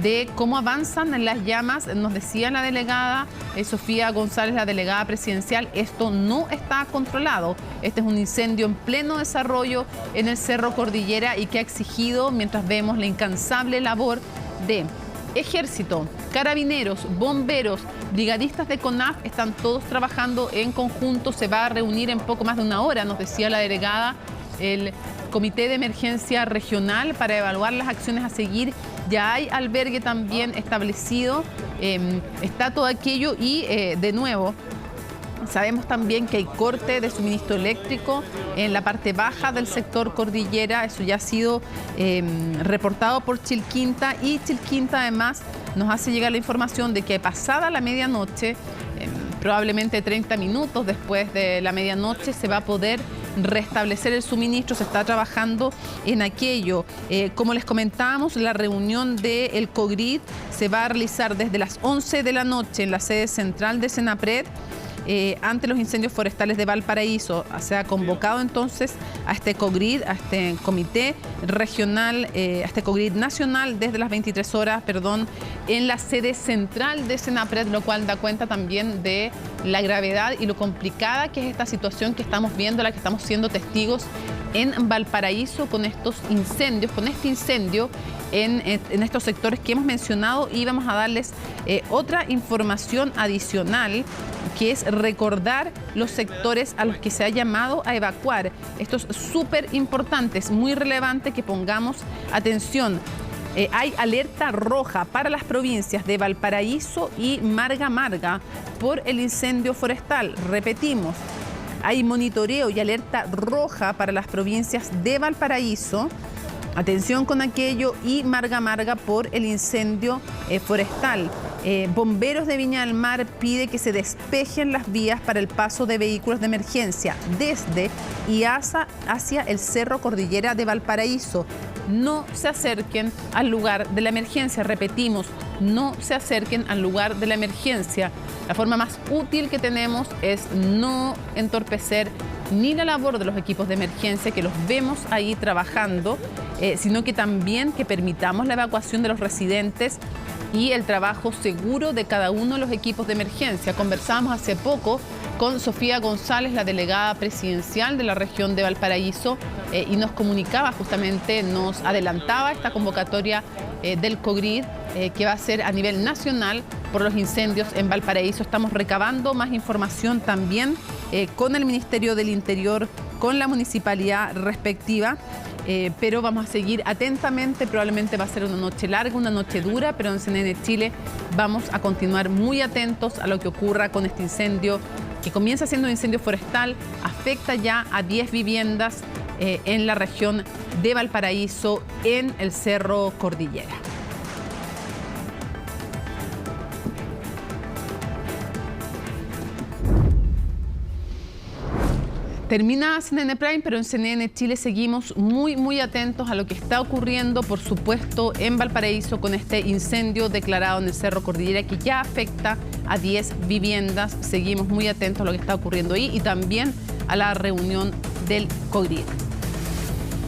de cómo avanzan las llamas. Nos decía la delegada Sofía González, la delegada presidencial, esto no está controlado. Este es un incendio en pleno desarrollo en el Cerro Cordillera y que ha exigido, mientras vemos la incansable labor de Ejército, Carabineros, Bomberos, brigadistas de CONAF, están todos trabajando en conjunto. Se va a reunir en poco más de una hora, nos decía la delegada, el Comité de Emergencia Regional para evaluar las acciones a seguir. Ya hay albergue también establecido, está todo aquello y de nuevo sabemos también que hay corte de suministro eléctrico en la parte baja del sector Cordillera. Eso ya ha sido reportado por Chilquinta, y Chilquinta además nos hace llegar la información de que pasada la medianoche, probablemente 30 minutos después de la medianoche, se va a poder restablecer el suministro. Se está trabajando en aquello. Como les comentábamos, la reunión del COGRID se va a realizar desde las 11 de la noche en la sede central de Senapred. Ante los incendios forestales de Valparaíso. Se ha convocado entonces a este COGRID, a este comité regional, a este COGRID nacional desde las 23 horas, en la sede central de Senapred, lo cual da cuenta también de la gravedad y lo complicada que es esta situación que estamos viendo, la que estamos siendo testigos en Valparaíso con estos incendios, con este incendio en estos sectores que hemos mencionado. Y vamos a darles otra información adicional, que es recordar los sectores a los que se ha llamado a evacuar. Esto es súper importante, es muy relevante que pongamos atención. Hay alerta roja para las provincias de Valparaíso y Marga Marga por el incendio forestal. Repetimos, hay monitoreo y alerta roja para las provincias de Valparaíso, atención con aquello, y Marga Marga por el incendio forestal. Bomberos de Viña del Mar pide que se despejen las vías para el paso de vehículos de emergencia desde y hacia el Cerro Cordillera de Valparaíso. No se acerquen al lugar de la emergencia. Repetimos, no se acerquen al lugar de la emergencia. La forma más útil que tenemos es no entorpecer ni la labor de los equipos de emergencia, que los vemos ahí trabajando, sino que también que permitamos la evacuación de los residentes y el trabajo seguro de cada uno de los equipos de emergencia. Conversamos hace poco con Sofía González, la delegada presidencial de la región de Valparaíso, y nos comunicaba justamente, nos adelantaba esta convocatoria del COGRID, que va a ser a nivel nacional por los incendios en Valparaíso. Estamos recabando más información también con el Ministerio del Interior, con la municipalidad respectiva. Pero vamos a seguir atentamente. Probablemente va a ser una noche larga, una noche dura, pero en CNN Chile vamos a continuar muy atentos a lo que ocurra con este incendio, que comienza siendo un incendio forestal, afecta ya a 10 viviendas en la región de Valparaíso, en el Cerro Cordillera. Termina CNN Prime, pero en CNN Chile seguimos muy atentos a lo que está ocurriendo, por supuesto, en Valparaíso con este incendio declarado en el Cerro Cordillera, que ya afecta a 10 viviendas. Seguimos muy atentos a lo que está ocurriendo ahí y también a la reunión del COGRID.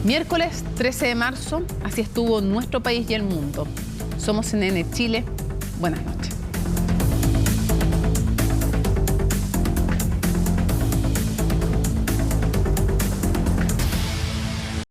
Miércoles 13 de marzo, así estuvo nuestro país y el mundo. Somos CNN Chile. Buenas noches.